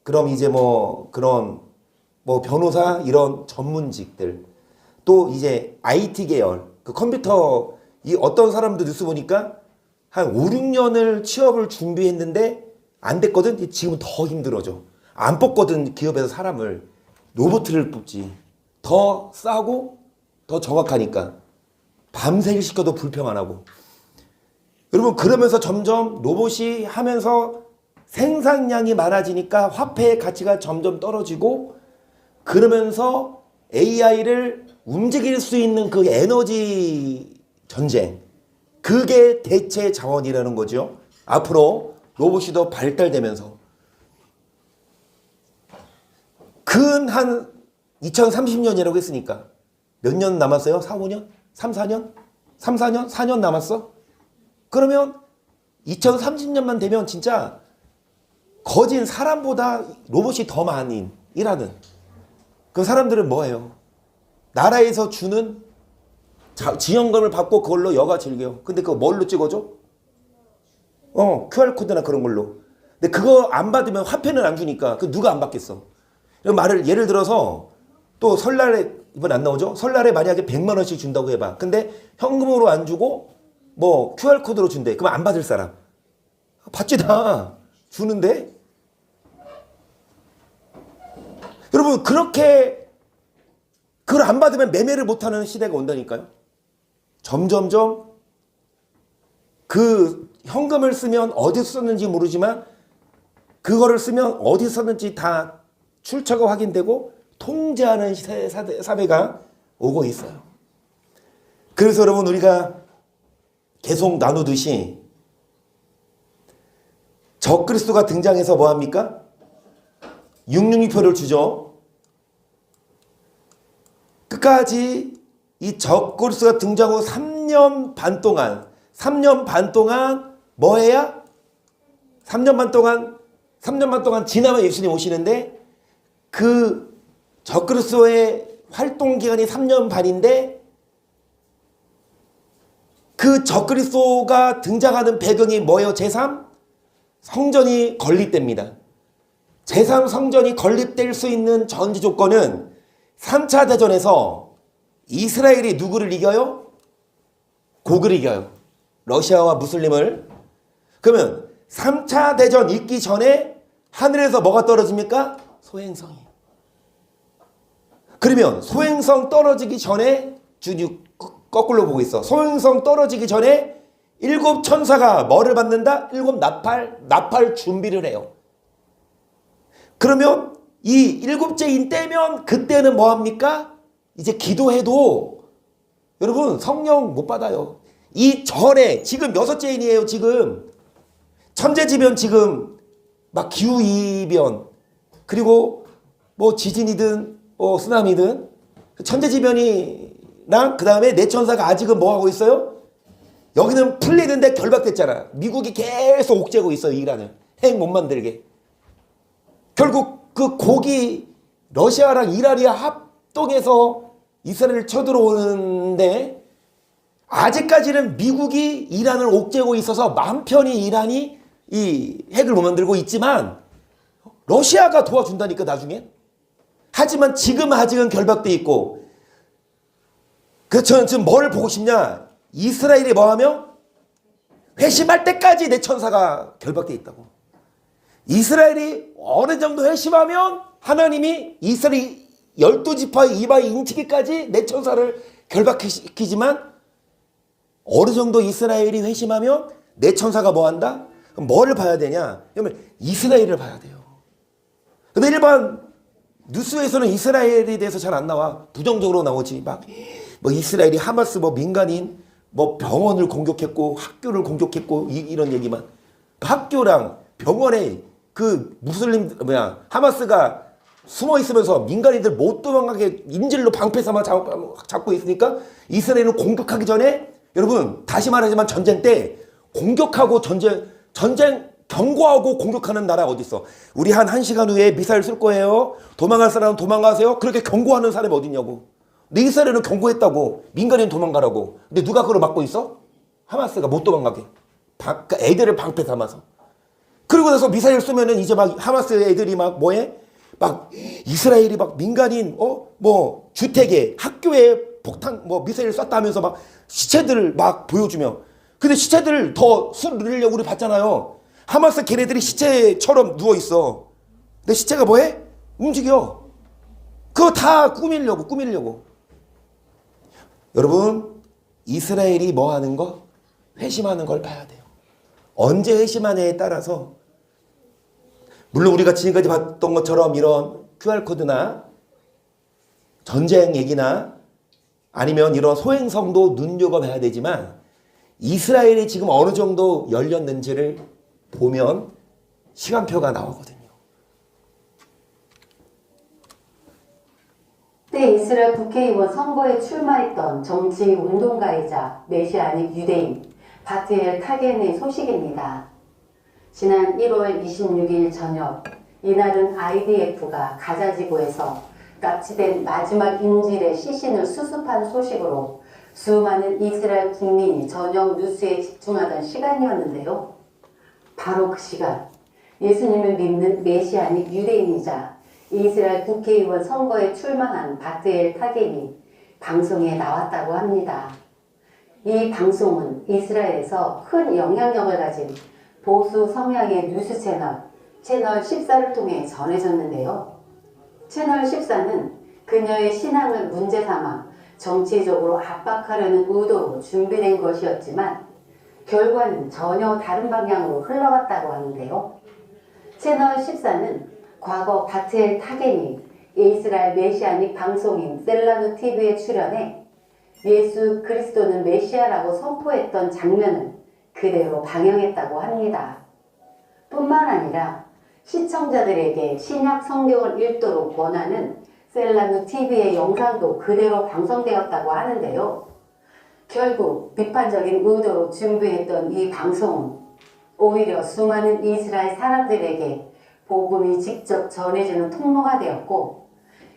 그럼 이제 뭐 그런 뭐 변호사 이런 전문직들, 또 이제 IT 계열, 그 컴퓨터 이 어떤 사람도 뉴스 보니까 한 5, 6년을 취업을 준비했는데 안 됐거든. 지금 더 힘들어져. 안 뽑거든 기업에서 사람을. 로봇을 뽑지. 더 싸고 더 정확하니까. 밤새 일 시켜도 불평 안 하고. 여러분 그러면서 점점 로봇이 하면서 생산량이 많아지니까 화폐의 가치가 점점 떨어지고, 그러면서 AI를 움직일 수 있는 그 에너지 전쟁, 그게 대체 자원이라는 거죠. 앞으로 로봇이 더 발달되면서 근 한 2030년이라고 했으니까 몇 년 남았어요? 4, 5년? 3, 4년? 3, 4년? 4년 남았어? 그러면 2030년만 되면 진짜 거진 사람보다 로봇이 더 많이 일하는, 그 사람들은 뭐예요? 나라에서 주는 지원금을 받고 그걸로 여가 즐겨. 근데 그거 뭘로 찍어줘? QR코드나 그런 걸로. 근데 그거 안 받으면 화폐는 안 주니까 그 누가 안 받겠어? 이런 말을 예를 들어서 또 설날에, 이번 안 나오죠? 설날에 만약에 100만 원씩 준다고 해봐. 근데 현금으로 안 주고 뭐 QR코드로 준대. 그럼 안 받을 사람? 받지 다. 주는데? 여러분 그렇게 그걸 안 받으면 매매를 못하는 시대가 온다니까요. 점점점 그 현금을 쓰면 어디서 썼는지 모르지만 그거를 쓰면 어디서 썼는지 다 출처가 확인되고 통제하는 사회가 오고 있어요. 그래서 여러분 우리가 계속 나누듯이 적그리스도가 등장해서 뭐합니까? 666표를 주죠. 끝까지 이 적그리스도가 등장하고 3년 반 동안 뭐 해야? 3년 반 동안 지나면 예수님 오시는데, 그 적그리스도의 활동 기간이 3년 반인데 그 적그리스도가 등장하는 배경이 뭐예요? 제3 성전이 건립됩니다. 제3 성전이 건립될 수 있는 전제 조건은 3차 대전에서 이스라엘이 누구를 이겨요? 곡을 이겨요. 러시아와 무슬림을. 그러면 3차 대전 있기 전에 하늘에서 뭐가 떨어집니까? 소행성이. 그러면 소행성 떨어지기 전에, 주님 거꾸로 보고 있어. 소행성 떨어지기 전에 7 천사가 뭐를 받는다? 7 나팔 준비를 해요. 그러면 이 7째인 때면 그때는 뭐합니까? 이제 기도해도 여러분 성령 못 받아요. 이 전에 지금 6째인이에요. 지금 천재지변, 지금 막 기후이변, 그리고 뭐 지진이든 뭐 쓰나미든 천재지변이랑 그 다음에 내 천사가 아직은 뭐 하고 있어요? 여기는 풀리는데 결박됐잖아. 미국이 계속 옥죄고 있어요. 이란을 핵 못 만들게. 결국 그 곡이 러시아랑 이란이 합동해서 이스라엘을 쳐들어오는데, 아직까지는 미국이 이란을 옥죄고 있어서 마음 편히 이란이 이 핵을 못 만들고 있지만 러시아가 도와준다니까 나중에. 하지만 지금 아직은 결박돼 있고, 저는 지금 뭐를 보고 싶냐? 이스라엘이 뭐하며? 회심할 때까지 내 천사가 결박돼 있다고. 이스라엘이 어느 정도 회심하면 하나님이 이스라엘 12지파의 이마에 인치기까지 내 천사를 결박시키지만, 어느 정도 이스라엘이 회심하면 내 천사가 뭐한다? 그럼 뭐를 봐야 되냐? 그러면 이스라엘을 봐야 돼요. 근데 일반 뉴스에서는 이스라엘에 대해서 잘 안 나와. 부정적으로 나오지. 막 뭐 이스라엘이 하마스 뭐 민간인 뭐 병원을 공격했고 학교를 공격했고 이런 얘기만. 학교랑 병원에 그 무슬림 하마스가 숨어 있으면서 민간인들 못 도망가게 인질로 방패 삼아 잡고 있으니까 이스라엘은 공격하기 전에, 여러분 다시 말하지만 전쟁 때 공격하고 전쟁 경고하고 공격하는 나라 어디 있어? 우리 한 1시간 후에 미사일 쏠 거예요. 도망갈 사람은 도망가세요. 그렇게 경고하는 사람이 어디 있냐고. 근데 이스라엘은 경고했다고. 민간인 도망가라고. 근데 누가 그걸 막고 있어? 하마스가 못 도망가게. 애들을 방패 삼아서. 그리고 나서 미사일 쏘면은 이제 막 하마스 애들이 막 뭐해? 막 이스라엘이 막 민간인 뭐 주택에 학교에 폭탄 뭐 미사일 쐈다 하면서 막 시체들을 막 보여주며, 근데 시체들 더 술 누리려고 우리 봤잖아요. 하마스 걔네들이 시체처럼 누워 있어. 근데 시체가 뭐해? 움직여. 그거 다 꾸미려고. 여러분, 이스라엘이 뭐 하는 거? 회심하는 걸 봐야 돼요. 언제 회심하냐에 따라서, 물론 우리가 지금까지 봤던 것처럼 이런 QR코드나 전쟁 얘기나 아니면 이런 소행성도 눈여겨봐야 되지만, 이스라엘이 지금 어느 정도 열렸는지를 보면 시간표가 나오거든요. 때 이스라엘 국회의원 선거에 출마했던 정치 운동가이자 메시아닉 유대인 바트엘 타겐의 소식입니다. 지난 1월 26일 저녁, 이날은 IDF가 가자지구에서 납치된 마지막 인질의 시신을 수습한 소식으로 수많은 이스라엘 국민이 저녁 뉴스에 집중하던 시간이었는데요. 바로 그 시간, 예수님을 믿는 메시아닉 유대인이자 이스라엘 국회의원 선거에 출마한 바트엘 타겐이 방송에 나왔다고 합니다. 이 방송은 이스라엘에서 큰 영향력을 가진 보수 성향의 뉴스 채널 14를 통해 전해졌는데요. 채널 14는 그녀의 신앙을 문제 삼아 정치적으로 압박하려는 의도로 준비된 것이었지만 결과는 전혀 다른 방향으로 흘러갔다고 하는데요. 채널 14는 과거 바트엘 타겐이 이스라엘 메시아닉 방송인 셀라누 TV에 출연해 예수 그리스도는 메시아라고 선포했던 장면을 그대로 방영했다고 합니다. 뿐만 아니라 시청자들에게 신약 성경을 읽도록 권하는 셀라누 TV의 영상도 그대로 방송되었다고 하는데요. 결국 비판적인 의도로 준비했던 이 방송은 오히려 수많은 이스라엘 사람들에게 복음이 직접 전해지는 통로가 되었고,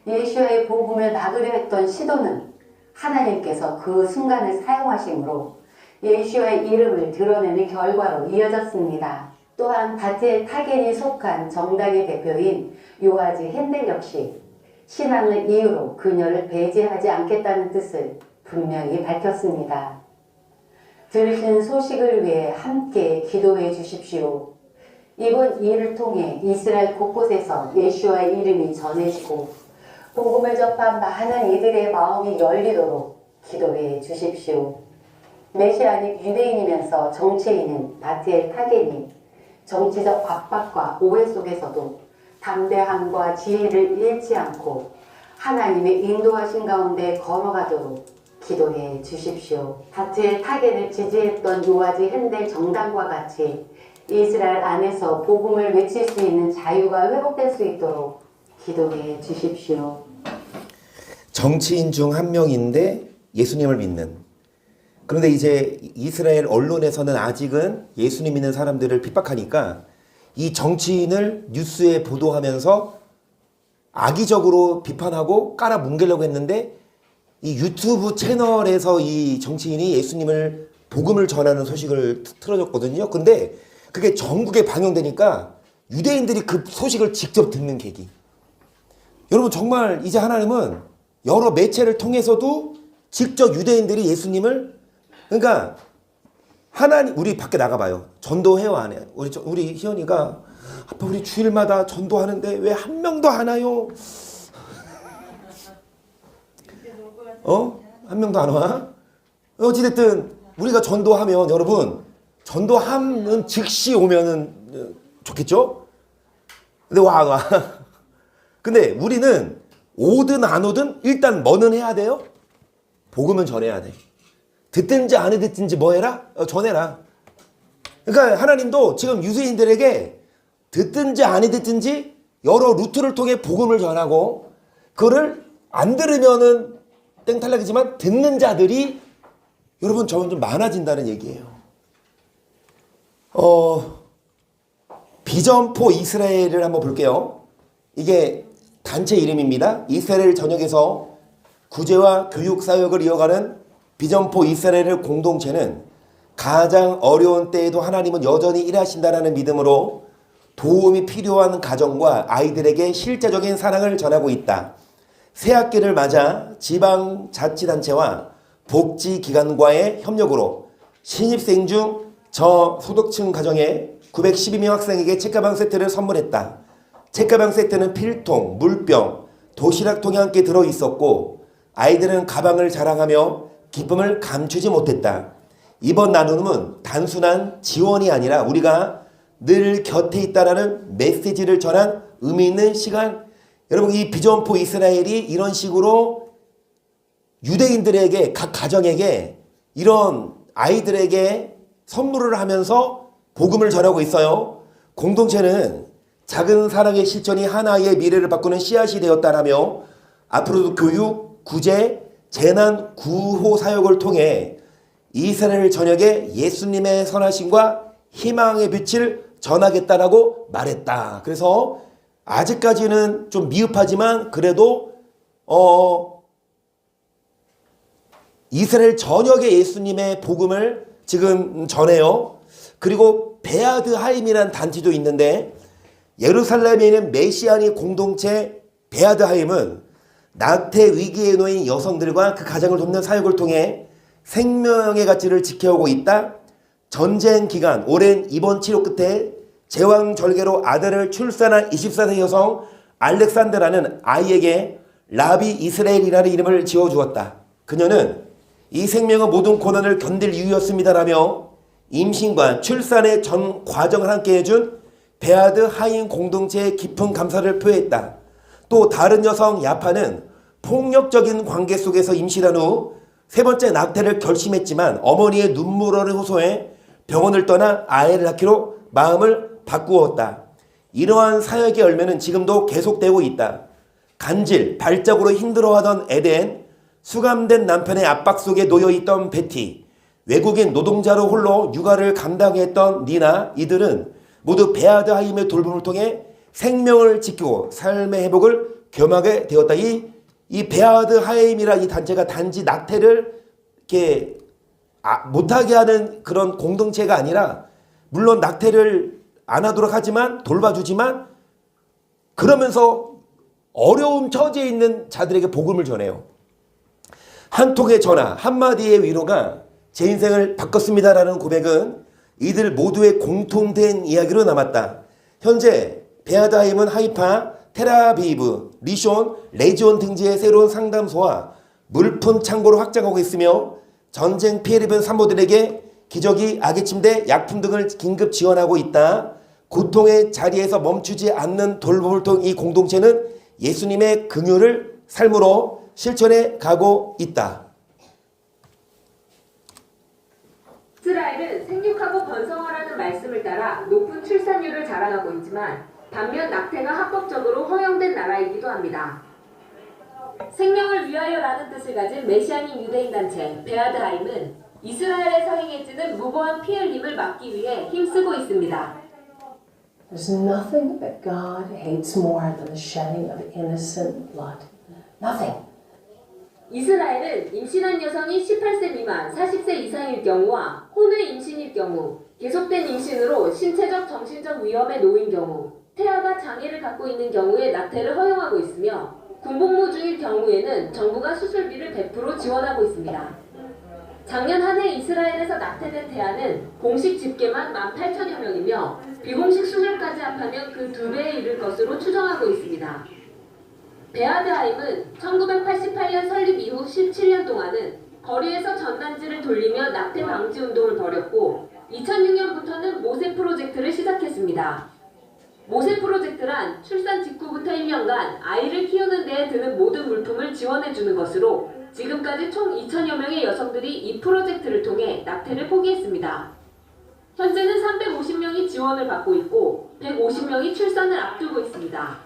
예수와의 복음을 막으려 했던 시도는 하나님께서 그 순간을 사용하심으로 예수와의 이름을 드러내는 결과로 이어졌습니다. 또한 바트엘 타겐이 속한 정당의 대표인 요아지 핸델 역시 신앙을 이유로 그녀를 배제하지 않겠다는 뜻을 분명히 밝혔습니다. 들으신 소식을 위해 함께 기도해 주십시오. 이번 일을 통해 이스라엘 곳곳에서 예수와의 이름이 전해지고 복음을 접한 많은 이들의 마음이 열리도록 기도해 주십시오. 메시아닉 유대인이면서 정치인인 바트엘 타겐이 정치적 압박과 오해 속에서도 담대함과 지혜를 잃지 않고 하나님의 인도하신 가운데 걸어가도록 기도해 주십시오. 바트엘 타겐을 지지했던 요아지 핸델 정당과 같이 이스라엘 안에서 복음을 외칠 수 있는 자유가 회복될 수 있도록 기도해 주십시오. 정치인 중 한 명인데 예수님을 믿는. 그런데 이제 이스라엘 언론에서는 아직은 예수님 믿는 사람들을 핍박하니까 이 정치인을 뉴스에 보도하면서 악의적으로 비판하고 깔아뭉개려고 했는데, 이 유튜브 채널에서 이 정치인이 예수님을 복음을 전하는 소식을 틀어줬거든요. 근데 그게 전국에 방영되니까 유대인들이 그 소식을 직접 듣는 계기. 여러분, 정말 이제 하나님은 여러 매체를 통해서도 직접 유대인들이 예수님을, 그러니까 하나님, 우리 밖에 나가봐요. 전도해요, 안 해요? 우리 희연이가 아빠 우리 주일마다 전도하는데 왜 한 명도 안 와요? 한 명도 안 와? 어찌됐든 우리가 전도하면, 여러분, 전도하면 즉시 오면은 좋겠죠? 근데 와. 근데 우리는 오든 안 오든 일단 뭐는 해야 돼요? 복음은 전해야 돼. 듣든지 안 듣든지 뭐 해라? 전해라. 그러니까 하나님도 지금 유대인들에게 듣든지 안 듣든지 여러 루트를 통해 복음을 전하고, 그거를 안 들으면은 땡탈락이지만 듣는 자들이 여러분 점점 많아진다는 얘기예요. 비전포 이스라엘을 한번 볼게요. 이게 단체 이름입니다. 이스라엘 전역에서 구제와 교육 사역을 이어가는 비전포 이스라엘 공동체는 가장 어려운 때에도 하나님은 여전히 일하신다는 믿음으로 도움이 필요한 가정과 아이들에게 실제적인 사랑을 전하고 있다. 새학기를 맞아 지방자치단체와 복지기관과의 협력으로 신입생 중 저소득층 가정에 912명 학생에게 책가방 세트를 선물했다. 책가방 세트는 필통, 물병, 도시락통이 함께 들어있었고 아이들은 가방을 자랑하며 기쁨을 감추지 못했다. 이번 나눔은 단순한 지원이 아니라 우리가 늘 곁에 있다라는 메시지를 전한 의미 있는 시간. 여러분, 이 비전 포 이스라엘이 이런 식으로 유대인들에게, 각 가정에게, 이런 아이들에게 선물을 하면서 복음을 전하고 있어요. 공동체는 작은 사랑의 실천이 하나의 미래를 바꾸는 씨앗이 되었다라며 앞으로도 교육, 구제, 재난 구호 사역을 통해 이스라엘 전역에 예수님의 선하심과 희망의 빛을 전하겠다라고 말했다. 그래서 아직까지는 좀 미흡하지만 그래도 이스라엘 전역에 예수님의 복음을 지금 전해요. 그리고 베아드 하임이라는 단체도 있는데 예루살렘에 있는 메시아니 공동체 베아드 하임은 낙태 위기에 놓인 여성들과 그 가정을 돕는 사역을 통해 생명의 가치를 지켜오고 있다. 전쟁 기간 오랜 입원 치료 끝에 제왕절개로 아들을 출산한 24세 여성 알렉산드라는 아이에게 라비 이스라엘이라는 이름을 지어주었다. 그녀는 이 생명의 모든 고난을 견딜 이유였습니다라며 임신과 출산의 전 과정을 함께 해준 베아드 하임 공동체의 깊은 감사를 표했다. 또 다른 여성 야파는 폭력적인 관계 속에서 임신한 후 세 번째 낙태를 결심했지만 어머니의 눈물을 호소해 병원을 떠나 아이를 낳기로 마음을 바꾸었다. 이러한 사역의 열매는 지금도 계속되고 있다. 간질, 발작으로 힘들어하던 에덴, 수감된 남편의 압박 속에 놓여있던 베티, 외국인 노동자로 홀로 육아를 감당했던 니나, 이들은 모두 베아드 하임의 돌봄을 통해 생명을 지키고 삶의 회복을 겸하게 되었다. 이 베아드 하임이라는 이 단체가 단지 낙태를 이렇게 못하게 하는 그런 공동체가 아니라, 물론 낙태를 안 하도록 하지만 돌봐주지만 그러면서 어려운 처지에 있는 자들에게 복음을 전해요. 한 통의 전화, 한마디의 위로가 제 인생을 바꿨습니다라는 고백은 이들 모두의 공통된 이야기로 남았다. 현재 베아드 하임은 하이파, 테라비브, 리숀, 레지온 등지의 새로운 상담소와 물품 창고로 확장하고 있으며 전쟁 피해를 입은 산모들에게 기저귀, 아기 침대, 약품 등을 긴급 지원하고 있다. 고통의 자리에서 멈추지 않는 돌봄을 통해 이 공동체는 예수님의 긍휼을 삶으로 실천해 가고 있다. 이스라엘은 생육하고 번성하라는 말씀을 따라 높은 출산율을 자랑하고 있지만 반면 낙태가 합법적으로 허용된 나라이기도 합니다. 생명을 위하여라는 뜻을 가진 메시아닌 유대인 단체 베아드 하임은 이스라엘에서 행해지는 무고한 피 흘림을 막기 위해 힘쓰고 있습니다. There's nothing that God hates more than the shedding of innocent blood. Nothing. 이스라엘은 임신한 여성이 18세 미만 40세 이상일 경우와 혼외 임신일 경우, 계속된 임신으로 신체적 정신적 위험에 놓인 경우, 태아가 장애를 갖고 있는 경우에 낙태를 허용하고 있으며 군복무 중일 경우에는 정부가 수술비를 100% 지원하고 있습니다. 작년 한 해 이스라엘에서 낙태된 태아는 공식 집계만 18,000여 명이며 비공식 수술까지 합하면 그 2배에 이를 것으로 추정하고 있습니다. 베아드 하임은 1988년 설립 이후 17년 동안은 거리에서 전단지를 돌리며 낙태 방지 운동을 벌였고 2006년부터는 모세 프로젝트를 시작했습니다. 모세 프로젝트란 출산 직후부터 1년간 아이를 키우는 데에 드는 모든 물품을 지원해주는 것으로 지금까지 총 2,000여 명의 여성들이 이 프로젝트를 통해 낙태를 포기했습니다. 현재는 350명이 지원을 받고 있고 150명이 출산을 앞두고 있습니다.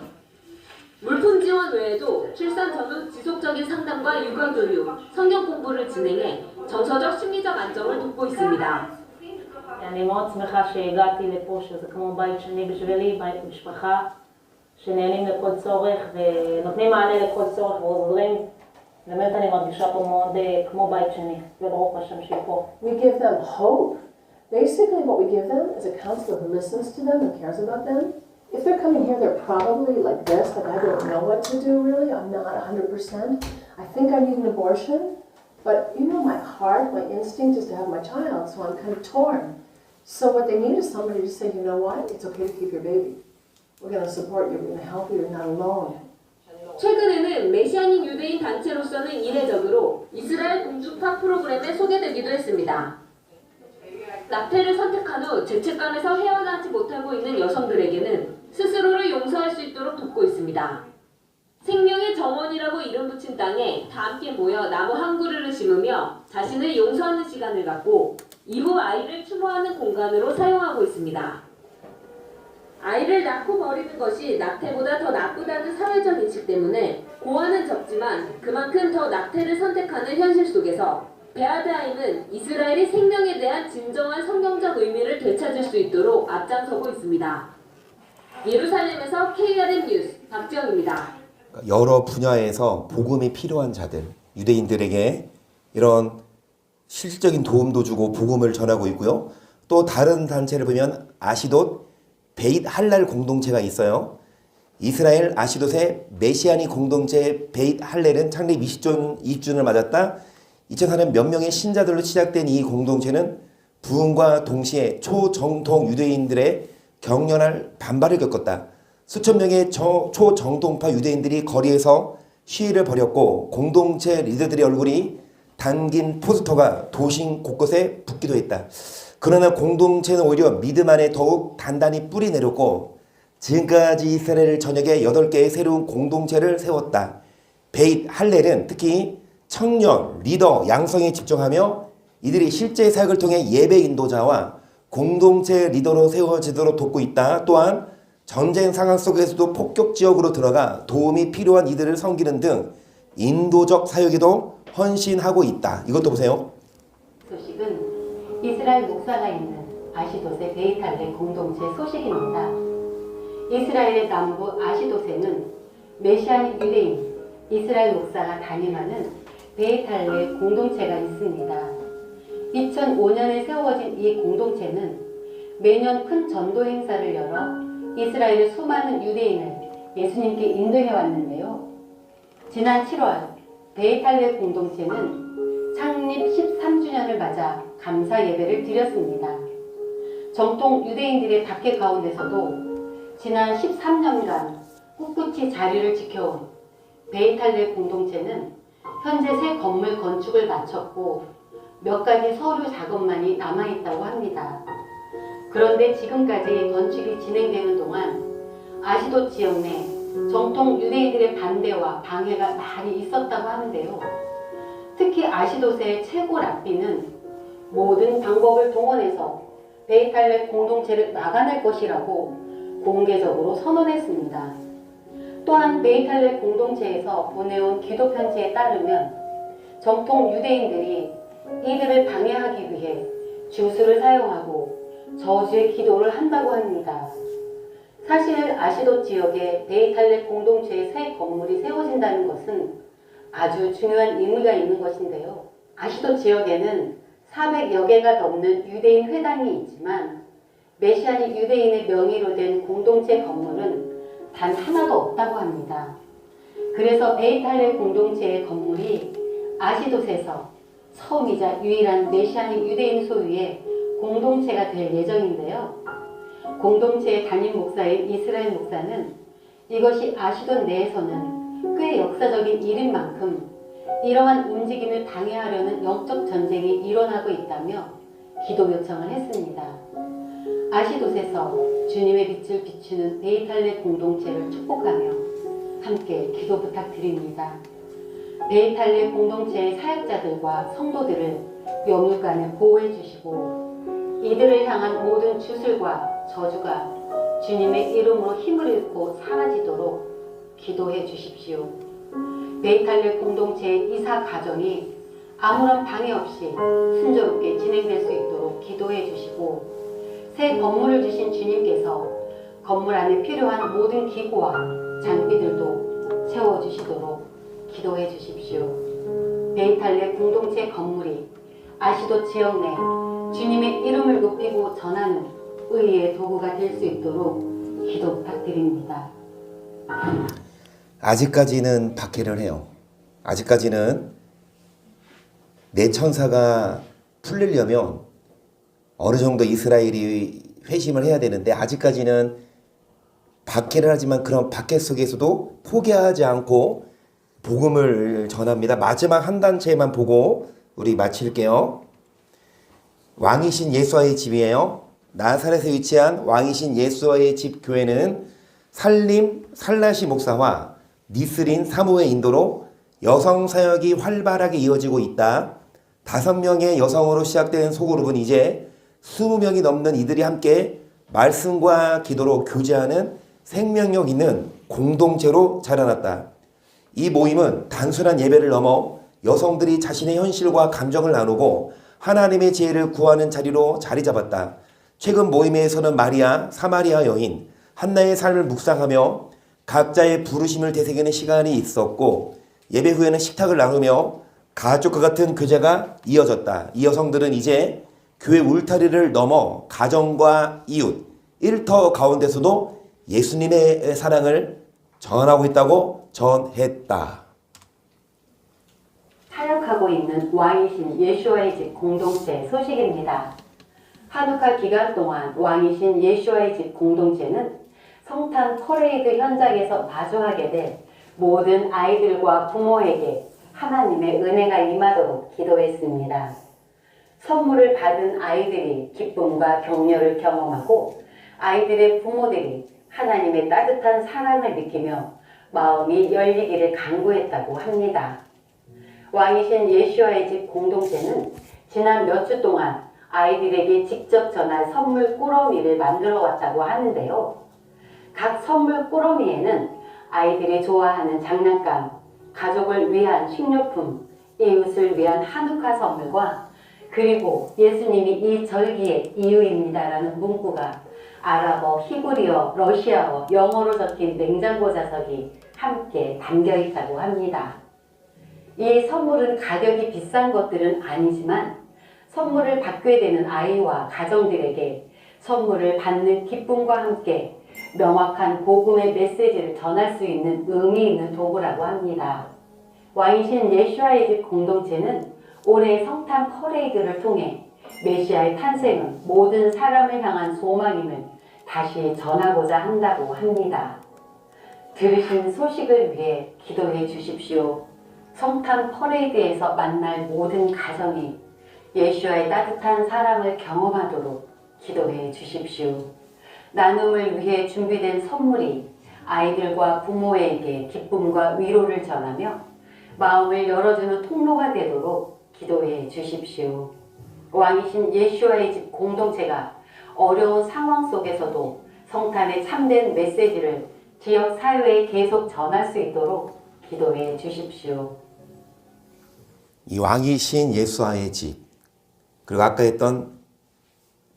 물품 지원 외에도 출산 전후 지속적인 상담과 육아 교육, 성경 공부를 진행해 정서적 심리적 안정을 돕고 있습니다. אני מאוד שמחה שהגעתי לפה, שזה כמו בית שני בשבילי, בית משפחה, שנהנים לכל צורך ונותנים מענה לכל צורך ועוזרים. באמת אני מרגישה פה מאוד כמו בית שני, וברוך השם שהיא פה. We give them hope Basically, what we give them is a counselor who listens to them and cares about them. If they're coming here, they're probably like this, like I don't know what to do really, I'm not 100%. I think I need an abortion, but you know my heart, my instinct is to have my child, so I'm kind of torn. So what they need is somebody to say, you know what, it's okay to keep your baby. We're going to support you, we're going to help you, you're not alone. 최근에는 메시아닉 유대인 단체로서는 이례적으로 이스라엘 공주파 프로그램에 소개되기도 했습니다. 낙태를 선택한 후 죄책감에서 헤어나지 못하고 있는 여성들에게는 스스로를 용서할 수 있도록 돕고 있습니다. 생명의 정원이라고 이름 붙인 땅에 다 함께 모여 나무 한 그루를 심으며 자신을 용서하는 시간을 갖고 이후 아이를 추모하는 공간으로 사용하고 있습니다. 아이를 낳고 버리는 것이 낙태보다 더 나쁘다는 사회적 인식 때문에 고아는 적지만 그만큼 더 낙태를 선택하는 현실 속에서 베아드하임은 이스라엘이 생명에 대한 진정한 성경적 의미를 되찾을 수 있도록 앞장서고 있습니다. 예루살렘에서 KRM 뉴스 박지영입니다. 여러 분야에서 복음이 필요한 자들, 유대인들에게 이런 실질적인 도움도 주고 복음을 전하고 있고요. 또 다른 단체를 보면 아시돗 베잇 할랄 공동체가 있어요. 이스라엘 아시돗의 메시아닉 공동체 베잇 할렐은 창립 20주년을 맞았다. 2004년 몇 명의 신자들로 시작된 이 공동체는 부흥과 동시에 초정통 유대인들의 격렬한 반발을 겪었다. 수천 명의 초정통파 유대인들이 거리에서 시위를 벌였고 공동체 리더들의 얼굴이 담긴 포스터가 도심 곳곳에 붙기도 했다. 그러나 공동체는 오히려 믿음 안에 더욱 단단히 뿌리 내렸고 지금까지 이스라엘 전역에 8개의 새로운 공동체를 세웠다. 베잇 할렐은 특히 청년, 리더, 양성에 집중하며 이들이 실제 사역을 통해 예배 인도자와 공동체 리더로 세워지도록 돕고 있다. 또한 전쟁 상황 속에서도 폭격 지역으로 들어가 도움이 필요한 이들을 섬기는 등 인도적 사역에도 헌신하고 있다. 이것도 보세요. 소식은 이스라엘 목사가 있는 아시돗의 베잇 할렐 공동체 소식입니다. 이스라엘의 남부 아시돗에는 메시아닉 유대인 이스라엘 목사가 담임하는 베잇 할렐 공동체가 있습니다. 2005년에 세워진 이 공동체는 매년 큰 전도 행사를 열어 이스라엘의 수많은 유대인을 예수님께 인도해 왔는데요. 지난 7월 베잇 할렐 공동체는 창립 13주년을 맞아 감사 예배를 드렸습니다. 정통 유대인들의 박해 가운데서도 지난 13년간 꿋꿋이 자리를 지켜온 베잇 할렐 공동체는 현재 새 건물 건축을 마쳤고 몇 가지 서류 작업만이 남아있다고 합니다. 그런데 지금까지 건축이 진행되는 동안 아시돗 지역 내 정통 유대인들의 반대와 방해가 많이 있었다고 하는데요. 특히 아시돗의 최고 랍비는 모든 방법을 동원해서 베잇 할렐 공동체를 막아낼 것이라고 공개적으로 선언했습니다. 또한 베잇 할렐 공동체에서 보내온 기도 편지에 따르면 정통 유대인들이 이들을 방해하기 위해 주술을 사용하고 저주의 기도를 한다고 합니다. 사실 아시돗 지역에 베잇 할렐 공동체의 새 건물이 세워진다는 것은 아주 중요한 의미가 있는 것인데요. 아시돗 지역에는 400여 개가 넘는 유대인 회당이 있지만 메시아닉 유대인의 명의로 된 공동체 건물은 단 하나도 없다고 합니다. 그래서 베잇 할렐 공동체의 건물이 아시돗에서 처음이자 유일한 메시아닉 유대인 소유의 공동체가 될 예정인데요. 공동체의 담임 목사인 이스라엘 목사는 이것이 아시돗 내에서는 꽤 역사적인 일인 만큼 이러한 움직임을 방해하려는 영적 전쟁이 일어나고 있다며 기도 요청을 했습니다. 아시돗에서 주님의 빛을 비추는 베잇 할렐 공동체를 축복하며 함께 기도 부탁드립니다. 베잇 할렐 공동체의 사역자들과 성도들을 영육간에 보호해 주시고 이들을 향한 모든 주술과 저주가 주님의 이름으로 힘을 잃고 사라지도록 기도해 주십시오. 베잇 할렐 공동체의 이사 과정이 아무런 방해 없이 순조롭게 진행될 수 있도록 기도해 주시고 새 건물을 주신 주님께서 건물 안에 필요한 모든 기구와 장비들도 채워주시도록 기도해 주십시오. 베잇 할렐 공동체 건물이 아시돗 지역 내 주님의 이름을 높이고 전하는 의의 도구가 될 수 있도록 기도 부탁드립니다. 아직까지는 박해를 해요. 아직까지는 내 천사가 풀리려면 어느 정도 이스라엘이 회심을 해야 되는데 아직까지는 박해를 하지만 그런 박해 속에서도 포기하지 않고 복음을 전합니다. 마지막 한 단체만 보고 우리 마칠게요. 왕이신 예수와의 집이에요. 나사렛에 위치한 왕이신 예수와의 집 교회는 살림 살라시 목사와 니스린 사모의 인도로 여성 사역이 활발하게 이어지고 있다. 5명의 여성으로 시작된 소그룹은 이제 20명이 넘는 이들이 함께 말씀과 기도로 교제하는 생명력 있는 공동체로 자라났다. 이 모임은 단순한 예배를 넘어 여성들이 자신의 현실과 감정을 나누고 하나님의 지혜를 구하는 자리로 자리 잡았다. 최근 모임에서는 마리아, 사마리아 여인, 한나의 삶을 묵상하며 각자의 부르심을 되새기는 시간이 있었고 예배 후에는 식탁을 나누며 가족과 같은 교제가 이어졌다. 이 여성들은 이제 교회 울타리를 넘어 가정과 이웃, 일터 가운데서도 예수님의 사랑을 전하고 있다고 전했다. 사역하고 있는 왕이신 예수와의 집 공동체 소식입니다. 한우카 기간 동안 왕이신 예수와의 집 공동체는 성탄 퍼레이드 현장에서 마주하게 될 모든 아이들과 부모에게 하나님의 은혜가 임하도록 기도했습니다. 선물을 받은 아이들이 기쁨과 격려를 경험하고 아이들의 부모들이 하나님의 따뜻한 사랑을 느끼며 마음이 열리기를 간구했다고 합니다. 왕이신 예수와의 집 공동체는 지난 몇 주 동안 아이들에게 직접 전할 선물 꾸러미를 만들어 왔다고 하는데요. 각 선물 꾸러미에는 아이들이 좋아하는 장난감, 가족을 위한 식료품, 이웃을 위한 한우카 선물과 그리고 예수님이 이 절기의 이유입니다라는 문구가 아랍어, 히브리어, 러시아어, 영어로 적힌 냉장고 자석이 함께 담겨 있다고 합니다. 이 선물은 가격이 비싼 것들은 아니지만 선물을 받게 되는 아이와 가정들에게 선물을 받는 기쁨과 함께 명확한 복음의 메시지를 전할 수 있는 의미 있는 도구라고 합니다. 왕이신 예수와의 집 공동체는 올해 성탄 퍼레이드를 통해 메시아의 탄생은 모든 사람을 향한 소망임을 다시 전하고자 한다고 합니다. 들으신 소식을 위해 기도해 주십시오. 성탄 퍼레이드에서 만날 모든 가정이 예수와의 따뜻한 사랑을 경험하도록 기도해 주십시오. 나눔을 위해 준비된 선물이 아이들과 부모에게 기쁨과 위로를 전하며 마음을 열어주는 통로가 되도록 기도해 주십시오. 왕이신 예수와의 집 공동체가 어려운 상황 속에서도 성탄의 참된 메시지를 지역 사회에 계속 전할 수 있도록 기도해 주십시오. 이 왕이신 예수와의 집, 그리고 아까 했던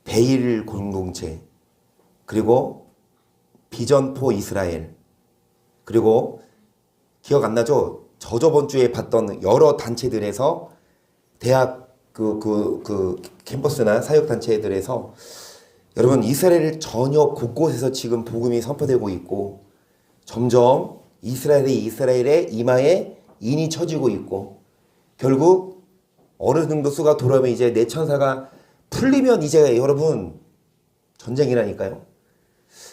베일 공동체, 그리고 비전포 이스라엘, 그리고 기억 안 나죠? 저번 주에 봤던 여러 단체들에서 대학 캠퍼스나 사역단체들에서 여러분 이스라엘 전역 곳곳에서 지금 복음이 선포되고 있고 점점 이스라엘의 이마에 인이 쳐지고 있고 결국 어느 정도 수가 돌아오면 이제 내 천사가 풀리면 이제 여러분 전쟁이라니까요.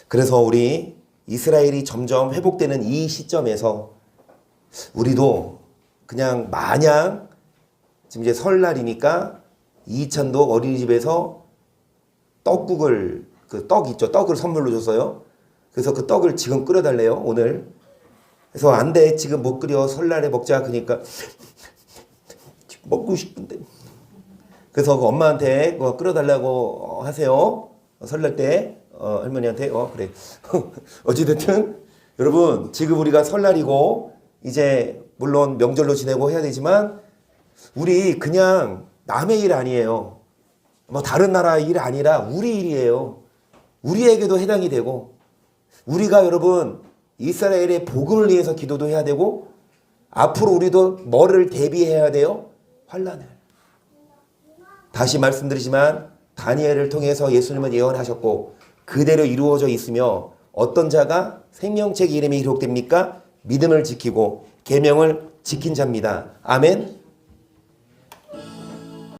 그래서 우리 이스라엘이 점점 회복되는 이 시점에서 우리도 그냥 마냥 지금 이제 설날이니까 이찬도 어린이집에서 떡국을 떡 있죠. 떡을 선물로 줬어요. 그래서 그 떡을 지금 끓여달래요. 오늘. 그래서 안 돼. 지금 못 끓여. 설날에 먹자. 그러니까 먹고 싶은데. 그래서 그 엄마한테 끓여달라고 하세요. 설날 때 할머니한테 그래. 어찌됐든 여러분 지금 우리가 설날이고 이제 물론 명절로 지내고 해야 되지만 우리 그냥 남의 일 아니에요. 뭐 다른 나라 일 아니라 우리 일이에요. 우리에게도 해당이 되고 우리가 여러분 이스라엘의 복음을 위해서 기도도 해야 되고 앞으로 우리도 뭐를 대비해야 돼요? 환난을. 다시 말씀드리지만 다니엘을 통해서 예수님은 예언하셨고 그대로 이루어져 있으며 어떤 자가 생명책 이름이 기록됩니까? 믿음을 지키고 계명을 지킨 자입니다. 아멘.